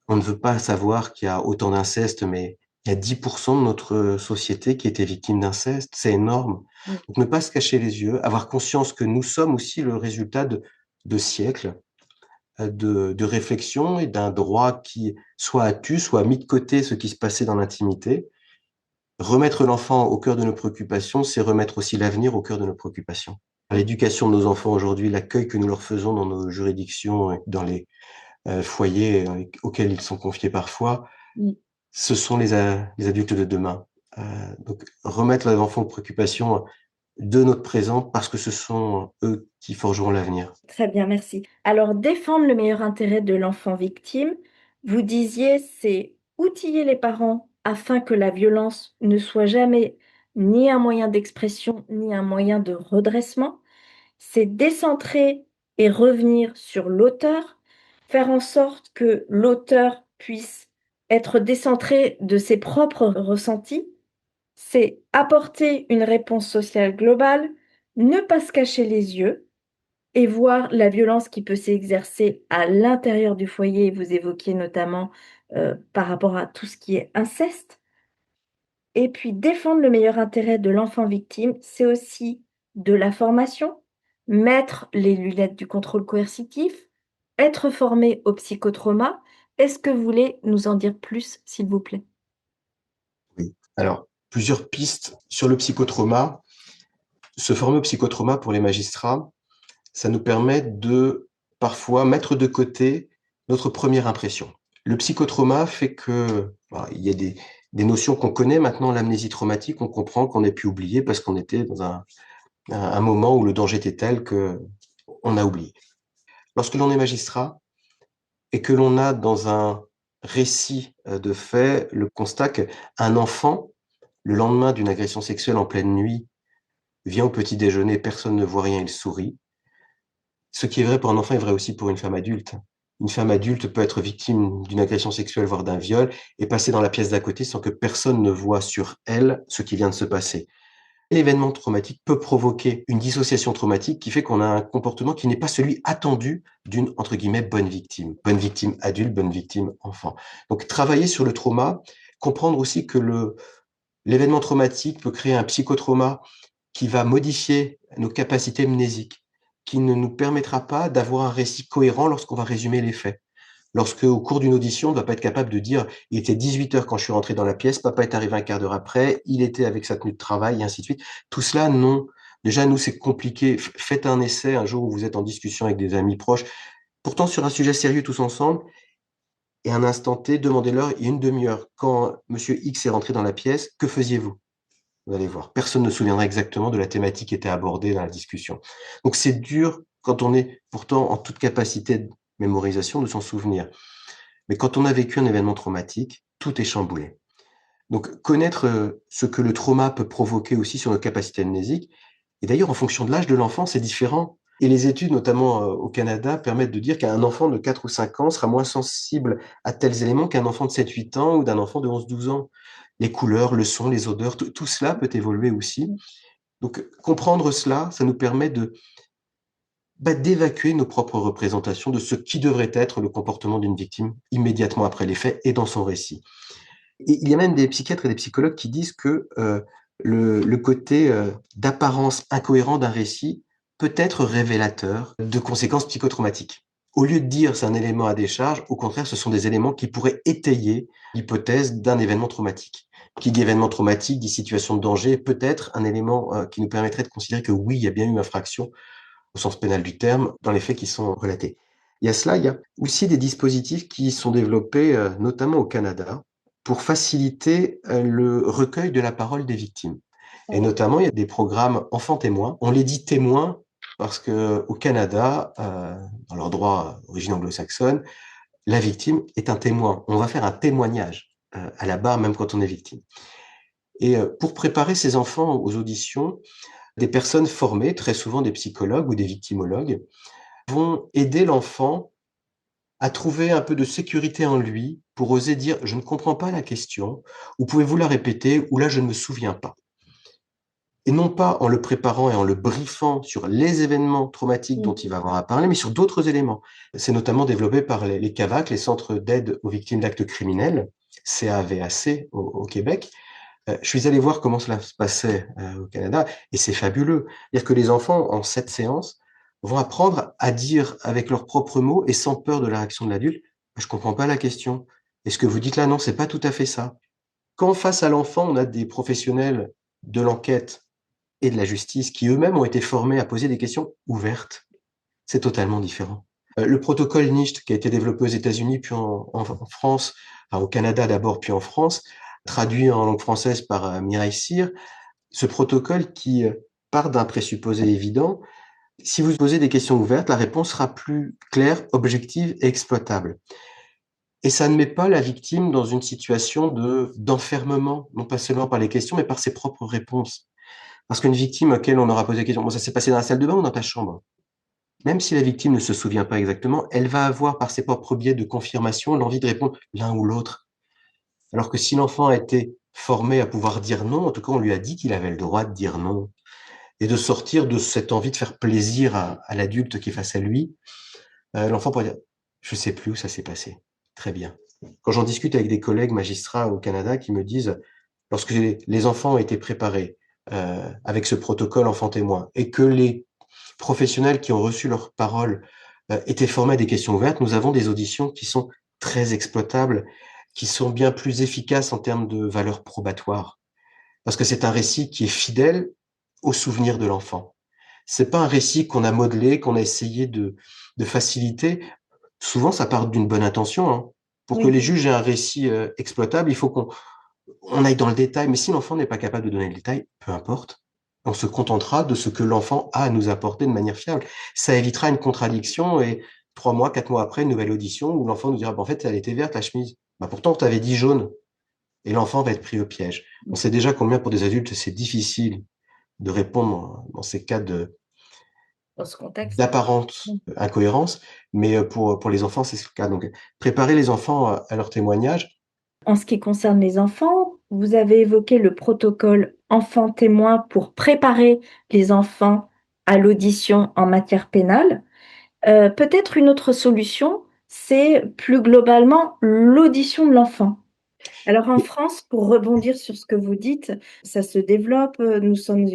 [SPEAKER 2] on ne veut pas savoir qu'il y a autant d'inceste, mais il y a 10% de notre société qui était victime d'inceste. C'est énorme.
[SPEAKER 1] Oui.
[SPEAKER 2] Donc, ne pas se cacher les yeux, avoir conscience que nous sommes aussi le résultat de siècles de réflexion et d'un droit qui soit a tu, soit mis de côté ce qui se passait dans l'intimité. Remettre l'enfant au cœur de nos préoccupations, c'est remettre aussi l'avenir au cœur de nos préoccupations. L'éducation de nos enfants aujourd'hui, l'accueil que nous leur faisons dans nos juridictions, dans les foyers auxquels ils sont confiés parfois,
[SPEAKER 1] Mm.
[SPEAKER 2] ce sont les adultes de demain. Donc, remettre les enfants aux préoccupations de notre présent parce que ce sont eux qui forgeront l'avenir.
[SPEAKER 1] Très bien, merci. Alors, défendre le meilleur intérêt de l'enfant victime, vous disiez, c'est outiller les parents afin que la violence ne soit jamais ni un moyen d'expression, ni un moyen de redressement. C'est décentrer et revenir sur l'auteur, faire en sorte que l'auteur puisse être décentré de ses propres ressentis. C'est apporter une réponse sociale globale, ne pas se cacher les yeux et voir la violence qui peut s'exercer à l'intérieur du foyer. Vous évoquiez notamment par rapport à tout ce qui est inceste. Et puis défendre le meilleur intérêt de l'enfant victime, c'est aussi de la formation, mettre les lunettes du contrôle coercitif, être formé au psychotrauma. Est-ce que vous voulez nous en dire plus, s'il vous plaît?
[SPEAKER 2] Oui. Alors, plusieurs pistes sur le psychotrauma. Se former au psychotrauma pour les magistrats, ça nous permet de parfois mettre de côté notre première impression. Le psychotrauma fait que il y a des notions qu'on connaît maintenant, l'amnésie traumatique, on comprend qu'on ait pu oublier parce qu'on était dans un moment où le danger était tel que on a oublié. Lorsque l'on est magistrat et que l'on a dans un récit de fait le constat qu'un enfant, le lendemain d'une agression sexuelle en pleine nuit, vient au petit déjeuner, personne ne voit rien, il sourit. Ce qui est vrai pour un enfant est vrai aussi pour une femme adulte. Une femme adulte peut être victime d'une agression sexuelle, voire d'un viol, et passer dans la pièce d'à côté sans que personne ne voit sur elle ce qui vient de se passer. L'événement traumatique peut provoquer une dissociation traumatique qui fait qu'on a un comportement qui n'est pas celui attendu d'une, entre guillemets, bonne victime. Bonne victime adulte, bonne victime enfant. Donc, travailler sur le trauma, comprendre aussi que l'événement traumatique peut créer un psychotrauma qui va modifier nos capacités mnésiques, qui ne nous permettra pas d'avoir un récit cohérent lorsqu'on va résumer les faits. Lorsque, au cours d'une audition, on ne va pas être capable de dire il était 18 heures quand je suis rentré dans la pièce, papa est arrivé un quart d'heure après, il était avec sa tenue de travail, et ainsi de suite. Tout cela, non. Déjà, nous, c'est compliqué. Faites un essai un jour où vous êtes en discussion avec des amis proches. Pourtant, sur un sujet sérieux tous ensemble, et à un instant T, demandez-leur, il y a une demi-heure, quand Monsieur X est rentré dans la pièce, que faisiez-vous? Vous allez voir, personne ne se souviendra exactement de la thématique qui était abordée dans la discussion. Donc c'est dur quand on est pourtant en toute capacité de mémorisation de s'en souvenir. Mais quand on a vécu un événement traumatique, tout est chamboulé. Donc connaître ce que le trauma peut provoquer aussi sur nos capacités amnésiques, et d'ailleurs en fonction de l'âge de l'enfant, c'est différent. Et les études, notamment au Canada, permettent de dire qu'un enfant de 4 ou 5 ans sera moins sensible à tels éléments qu'un enfant de 7, 8 ans ou d'un enfant de 11, 12 ans. Les couleurs, le son, les odeurs, tout cela peut évoluer aussi. Donc comprendre cela, ça nous permet d'évacuer nos propres représentations de ce qui devrait être le comportement d'une victime immédiatement après les faits et dans son récit. Et il y a même des psychiatres et des psychologues qui disent que le côté d'apparence incohérent d'un récit peut être révélateur de conséquences psychotraumatiques. Au lieu de dire c'est un élément à décharge, au contraire, ce sont des éléments qui pourraient étayer l'hypothèse d'un événement traumatique. Qui dit événement traumatique, dit situation de danger, peut-être un élément qui nous permettrait de considérer que oui, il y a bien eu infraction au sens pénal du terme dans les faits qui sont relatés. Il y a cela, il y a aussi des dispositifs qui sont développés notamment au Canada pour faciliter le recueil de la parole des victimes. Et notamment, il y a des programmes enfants témoins. On les dit témoins parce que au Canada, dans leur droit d'origine anglo-saxonne, la victime est un témoin. On va faire un témoignage à la barre, même quand on est victime. Et pour préparer ces enfants aux auditions, des personnes formées, très souvent des psychologues ou des victimologues, vont aider l'enfant à trouver un peu de sécurité en lui pour oser dire: «Je ne comprends pas la question» ou «Pouvez-vous la répéter?» ou «Là, je ne me souviens pas». Et non pas en le préparant et en le briefant sur les événements traumatiques dont il va avoir à parler, mais sur d'autres éléments. C'est notamment développé par les CAVAC, les Centres d'aide aux victimes d'actes criminels, CAVAC au Québec. Je suis allé voir comment cela se passait au Canada et c'est fabuleux. C'est-à-dire que les enfants, en 7 séances, vont apprendre à dire avec leurs propres mots et sans peur de la réaction de l'adulte: «Je comprends pas la question. Et ce que vous dites là, non, c'est pas tout à fait ça». Quand face à l'enfant, on a des professionnels de l'enquête et de la justice qui eux-mêmes ont été formés à poser des questions ouvertes, c'est totalement différent. Le protocole NIST qui a été développé aux États-Unis puis en France, enfin au Canada d'abord puis en France, traduit en langue française par Mireille Cyr, ce protocole qui part d'un présupposé évident. Si vous posez des questions ouvertes, la réponse sera plus claire, objective et exploitable. Et ça ne met pas la victime dans une situation d'enfermement, non pas seulement par les questions, mais par ses propres réponses. Parce qu'une victime à laquelle on aura posé des questions, bon, ça s'est passé dans la salle de bain ou dans ta chambre? Même si la victime ne se souvient pas exactement, elle va avoir, par ses propres biais de confirmation, l'envie de répondre l'un ou l'autre. Alors que si l'enfant a été formé à pouvoir dire non, en tout cas, on lui a dit qu'il avait le droit de dire non. Et de sortir de cette envie de faire plaisir à l'adulte qui est face à lui, l'enfant pourrait dire: «Je sais plus où ça s'est passé». Très bien. Quand j'en discute avec des collègues magistrats au Canada qui me disent, lorsque les enfants ont été préparés, avec ce protocole enfant témoin et que les professionnels qui ont reçu leur parole, étaient formés à des questions ouvertes, nous avons des auditions qui sont très exploitables, qui sont bien plus efficaces en termes de valeur probatoire. Parce que c'est un récit qui est fidèle au souvenir de l'enfant. C'est pas un récit qu'on a modelé, qu'on a essayé de faciliter. Souvent, ça part d'une bonne intention, hein. Pour que
[SPEAKER 1] Oui.
[SPEAKER 2] les juges aient un récit exploitable, il faut qu'on aille dans le détail. Mais si l'enfant n'est pas capable de donner le détail, peu importe. On se contentera de ce que l'enfant a à nous apporter de manière fiable. Ça évitera une contradiction et 3 mois, 4 mois après, une nouvelle audition où l'enfant nous dira: «Bah, en fait, elle était verte, la chemise». Bah, pourtant, tu avais dit jaune. Et l'enfant va être pris au piège. On sait déjà combien pour des adultes c'est difficile de répondre dans ces cas
[SPEAKER 1] Dans ce contexte.
[SPEAKER 2] d'apparente incohérence, mais pour les enfants, c'est le cas. Donc préparer les enfants à leur témoignage.
[SPEAKER 1] En ce qui concerne les enfants, vous avez évoqué le protocole enfant témoin pour préparer les enfants à l'audition en matière pénale. Peut-être une autre solution, c'est plus globalement l'audition de l'enfant. Alors en France, pour rebondir sur ce que vous dites, ça se développe, nous sommes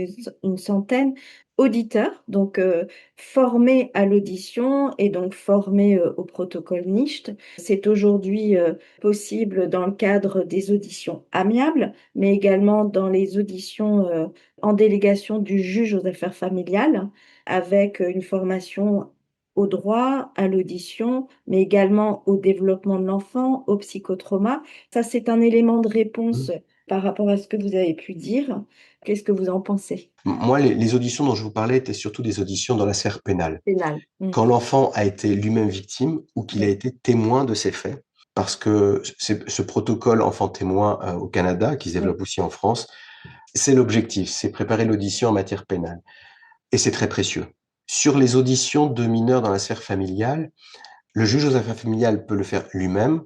[SPEAKER 1] une centaine auditeurs, donc formés à l'audition et donc formés, au protocole NICHT. C'est aujourd'hui, possible dans le cadre des auditions amiables, mais également dans les auditions, en délégation du juge aux affaires familiales avec, une formation au droit, à l'audition, mais également au développement de l'enfant, au psychotrauma. Ça, c'est un élément de réponse par rapport à ce que vous avez pu dire. Qu'est-ce que vous en pensez?
[SPEAKER 2] Moi, les auditions dont je vous parlais étaient surtout des auditions dans la sphère pénale.
[SPEAKER 1] Pénal.
[SPEAKER 2] Quand l'enfant a été lui-même victime ou qu'il a
[SPEAKER 1] Oui,
[SPEAKER 2] été témoin de ces faits, parce que ce protocole enfant témoin au Canada, qui se
[SPEAKER 1] oui,
[SPEAKER 2] développe aussi en France, c'est l'objectif, c'est préparer l'audition en matière pénale. Et c'est très précieux. Sur les auditions de mineurs dans la sphère familiale, le juge aux affaires familiales peut le faire lui-même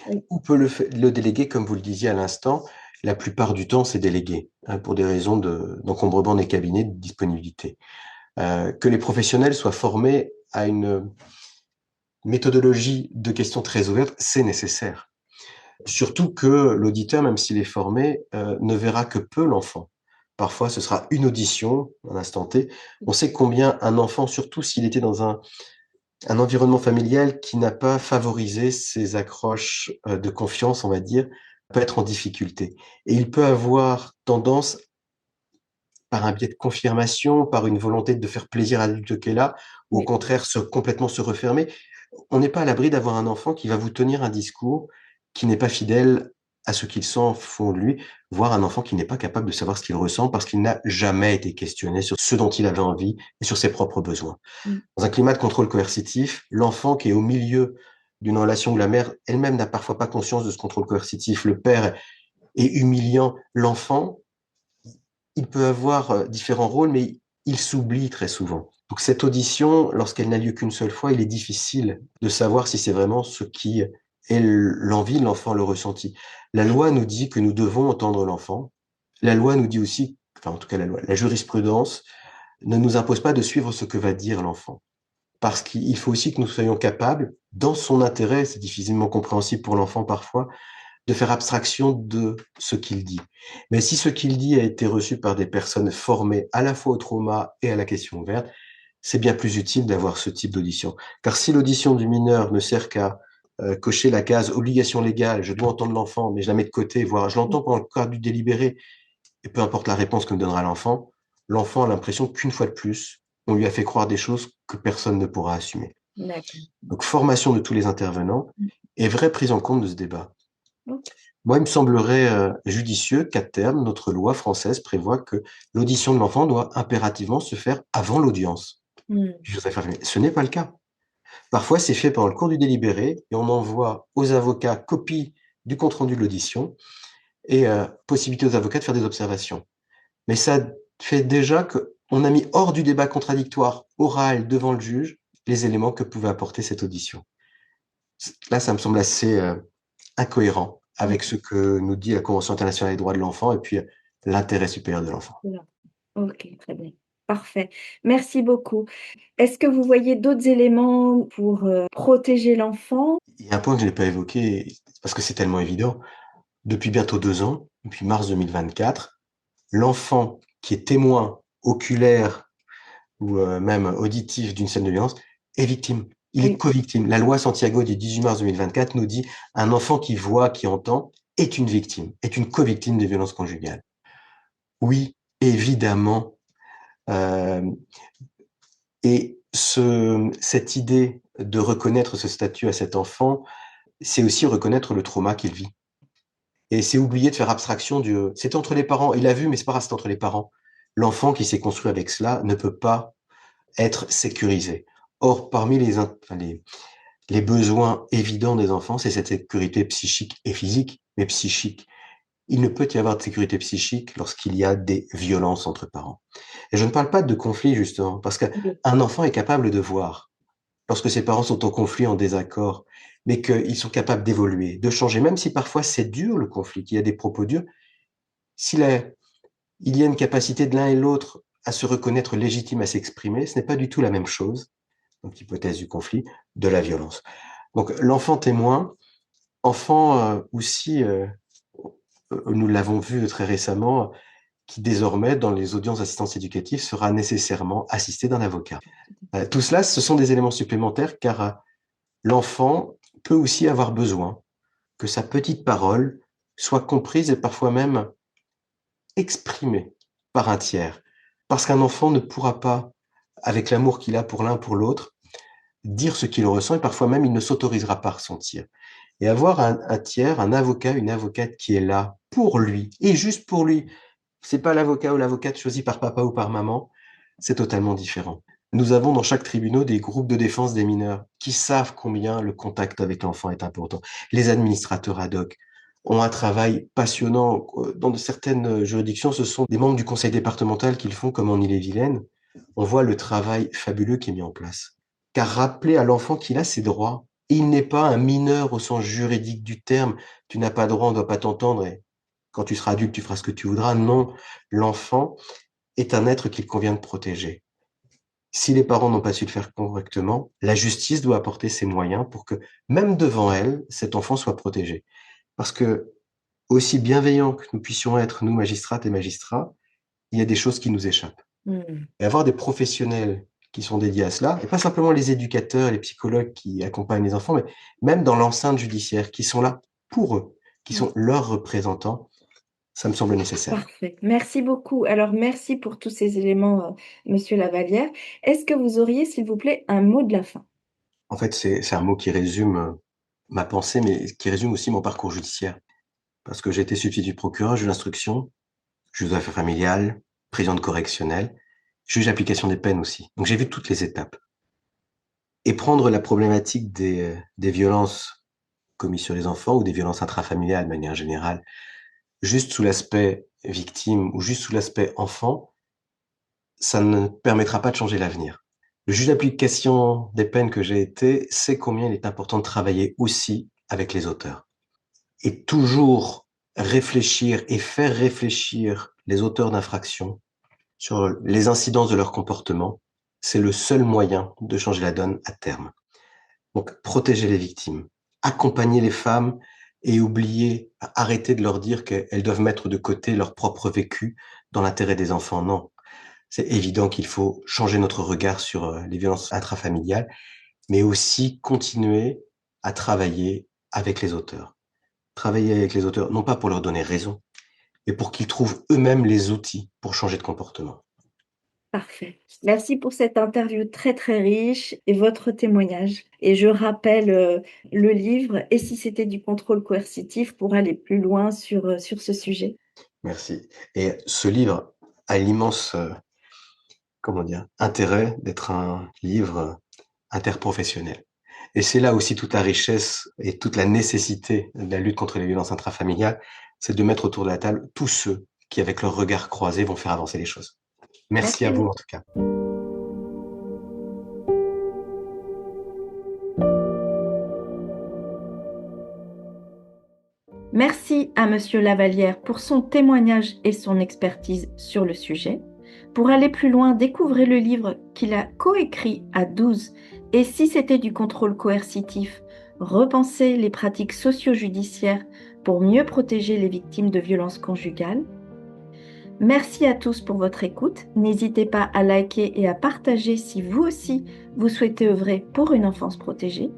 [SPEAKER 1] oui,
[SPEAKER 2] ou peut le déléguer, comme vous le disiez à l'instant. La plupart du temps, c'est délégué, hein, pour des raisons d'encombrement des cabinets, de disponibilité. Que les professionnels soient formés à une méthodologie de questions très ouverte, c'est nécessaire. Surtout que l'auditeur, même s'il est formé, ne verra que peu l'enfant. Parfois, ce sera une audition, un instant T. On sait combien un enfant, surtout s'il était dans un environnement familial qui n'a pas favorisé ses accroches de confiance, on va dire, peut être en difficulté. Et il peut avoir tendance, par un biais de confirmation, par une volonté de faire plaisir à l'adulte qui est là, ou au
[SPEAKER 1] oui,
[SPEAKER 2] contraire complètement se refermer. On n'est pas à l'abri d'avoir un enfant qui va vous tenir un discours qui n'est pas fidèle à ce qu'il sent au fond de lui, voire un enfant qui n'est pas capable de savoir ce qu'il ressent parce qu'il n'a jamais été questionné sur ce dont il avait envie et sur ses propres besoins.
[SPEAKER 1] mm,
[SPEAKER 2] Dans un climat de contrôle coercitif, l'enfant qui est au milieu d'une relation où la mère elle-même n'a parfois pas conscience de ce contrôle coercitif, le père est humiliant, l'enfant, il peut avoir différents rôles, mais il s'oublie très souvent. Donc cette audition, lorsqu'elle n'a lieu qu'une seule fois, il est difficile de savoir si c'est vraiment ce qui est l'envie de l'enfant, le ressenti. La loi nous dit que nous devons entendre l'enfant. La loi nous dit aussi, enfin en tout cas la loi, la jurisprudence ne nous impose pas de suivre ce que va dire l'enfant. Parce qu'il faut aussi que nous soyons capables, dans son intérêt, c'est difficilement compréhensible pour l'enfant parfois, de faire abstraction de ce qu'il dit. Mais si ce qu'il dit a été reçu par des personnes formées à la fois au trauma et à la question ouverte, c'est bien plus utile d'avoir ce type d'audition. Car si l'audition du mineur ne sert qu'à cocher la case obligation légale, je dois entendre l'enfant, mais je la mets de côté, voire je l'entends pendant le cadre du délibéré, et peu importe la réponse que me donnera l'enfant a l'impression qu'une fois de plus, on lui a fait croire des choses que personne ne pourra assumer.
[SPEAKER 1] d'accord.
[SPEAKER 2] Donc formation de tous les intervenants et vraie prise en compte de ce débat.
[SPEAKER 1] Ok.
[SPEAKER 2] Moi, il me semblerait judicieux qu'à terme, notre loi française prévoit que l'audition de l'enfant doit impérativement se faire avant l'audience.
[SPEAKER 1] Mm,
[SPEAKER 2] Ce n'est pas le cas. Parfois, c'est fait pendant le cours du délibéré et on envoie aux avocats copie du compte-rendu de l'audition et possibilité aux avocats de faire des observations. Mais ça fait déjà qu'on a mis hors du débat contradictoire oral devant le juge les éléments que pouvait apporter cette audition. Là, ça me semble assez incohérent avec
[SPEAKER 1] mm,
[SPEAKER 2] ce que nous dit la Convention internationale des droits de l'enfant et puis l'intérêt supérieur de l'enfant.
[SPEAKER 1] voilà. Ok, très bien. Parfait. Merci beaucoup. Est-ce que vous voyez d'autres éléments pour protéger l'enfant?
[SPEAKER 2] Il y a un point que je n'ai pas évoqué parce que c'est tellement évident. Depuis bientôt 2 ans, depuis mars 2024, l'enfant qui est témoin oculaire ou même auditif d'une scène de violence est victime. Il est
[SPEAKER 1] Oui,
[SPEAKER 2] co-victime. La loi Santiago du 18 mars 2024 nous dit un enfant qui voit, qui entend est une victime, est une co-victime des violences conjugales. Oui, évidemment. Euh, et cette idée de reconnaître ce statut à cet enfant, c'est aussi reconnaître le trauma qu'il vit. Et c'est oublier de faire abstraction du... C'est entre les parents. Il a vu, mais c'est pas grave, c'est entre les parents. L'enfant qui s'est construit avec cela ne peut pas être sécurisé. Or, parmi les besoins évidents des enfants, c'est cette sécurité psychique et physique, mais psychique. Il ne peut y avoir de sécurité psychique lorsqu'il y a des violences entre parents. Et je ne parle pas de conflit, justement, parce
[SPEAKER 1] oui,
[SPEAKER 2] qu'un enfant est capable de voir lorsque ses parents sont en conflit, en désaccord, mais qu'ils sont capables d'évoluer, de changer, même si parfois c'est dur le conflit, qu'il y a des propos durs, il y a une capacité de l'un et l'autre à se reconnaître légitime, à s'exprimer, ce n'est pas du tout la même chose, donc hypothèse du conflit, de la violence. Donc l'enfant témoin, enfant aussi, nous l'avons vu très récemment, qui désormais, dans les audiences d'assistance éducative, sera nécessairement assisté d'un avocat. Tout cela, ce sont des éléments supplémentaires car l'enfant peut aussi avoir besoin que sa petite parole soit comprise et parfois même exprimée par un tiers. Parce qu'un enfant ne pourra pas, avec l'amour qu'il a pour l'un pour l'autre, dire ce qu'il ressent et parfois même il ne s'autorisera pas à ressentir. Et avoir un tiers, un avocat, une avocate qui est là pour lui et juste pour lui. C'est pas l'avocat ou l'avocate choisi par papa ou par maman, c'est totalement différent. Nous avons dans chaque tribunal des groupes de défense des mineurs qui savent combien le contact avec l'enfant est important. Les administrateurs ad hoc ont un travail passionnant. Dans certaines juridictions, ce sont des membres du conseil départemental qui le font, comme en Ille-et-Vilaine. On voit le travail fabuleux qui est mis en place. Car rappeler à l'enfant qu'il a ses droits, il n'est pas un mineur au sens juridique du terme. Tu n'as pas de droit, on ne doit pas t'entendre. Et quand tu seras adulte, tu feras ce que tu voudras. Non, l'enfant est un être qu'il convient de protéger. Si les parents n'ont pas su le faire correctement, la justice doit apporter ses moyens pour que, même devant elle, cet enfant soit protégé. Parce que, aussi bienveillants que nous puissions être, nous, magistrates et magistrats, il y a des choses qui nous échappent. Et avoir des professionnels qui sont dédiés à cela, et pas simplement les éducateurs et les psychologues qui accompagnent les enfants, mais même dans l'enceinte judiciaire, qui sont là pour eux, qui sont leurs représentants, ça me semble nécessaire.
[SPEAKER 1] Parfait. Merci beaucoup. Alors, merci pour tous ces éléments, monsieur Lavallière. Est-ce que vous auriez, s'il vous plaît, un mot de la fin?
[SPEAKER 2] En fait, c'est un mot qui résume ma pensée, mais qui résume aussi mon parcours judiciaire. Parce que j'ai été substitut de procureur, juge d'instruction, juge aux affaires familiales, président de correctionnel, juge d'application des peines aussi. Donc j'ai vu toutes les étapes. Et prendre la problématique des violences commises sur les enfants ou des violences intrafamiliales de manière générale, juste sous l'aspect victime ou juste sous l'aspect enfant, ça ne permettra pas de changer l'avenir. Le juge d'application des peines que j'ai été sait combien il est important de travailler aussi avec les auteurs. Et toujours réfléchir et faire réfléchir les auteurs d'infractions sur les incidences de leur comportement, c'est le seul moyen de changer la donne à terme. Donc, protéger les victimes, accompagner les femmes et arrêter de leur dire qu'elles doivent mettre de côté leur propre vécu dans l'intérêt des enfants. Non. C'est évident qu'il faut changer notre regard sur les violences intrafamiliales, mais aussi continuer à travailler avec les auteurs. Travailler avec les auteurs, non pas pour leur donner raison, mais pour qu'ils trouvent eux-mêmes les outils pour changer de comportement.
[SPEAKER 1] Parfait. Merci pour cette interview très, très riche et votre témoignage. Et je rappelle, le livre «Et si c'était du contrôle coercitif?» pour aller plus loin sur ce sujet.
[SPEAKER 2] Merci. Et ce livre a l'immense, intérêt d'être un livre interprofessionnel. Et c'est là aussi toute la richesse et toute la nécessité de la lutte contre les violences intrafamiliales, c'est de mettre autour de la table tous ceux qui, avec leur regard croisé, vont faire avancer les choses. Merci
[SPEAKER 1] Merci
[SPEAKER 2] à
[SPEAKER 1] à
[SPEAKER 2] vous
[SPEAKER 1] vous.
[SPEAKER 2] en tout cas.
[SPEAKER 1] Merci à monsieur Lavallière pour son témoignage et son expertise sur le sujet. Pour aller plus loin, découvrez le livre qu'il a coécrit à 12 «Et si c'était du contrôle coercitif? Repenser les pratiques socio-judiciaires pour mieux protéger les victimes de violences conjugales». Merci à tous pour votre écoute. N'hésitez pas à liker et à partager si vous aussi vous souhaitez œuvrer pour une enfance protégée.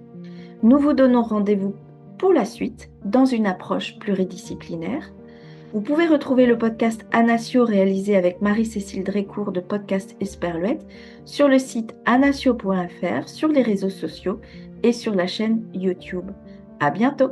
[SPEAKER 1] Nous vous donnons rendez-vous pour la suite dans une approche pluridisciplinaire. Vous pouvez retrouver le podcast Anasio réalisé avec Marie-Cécile Drécourt de Podcast Esperluette sur le site anasio.fr, sur les réseaux sociaux et sur la chaîne YouTube. À bientôt!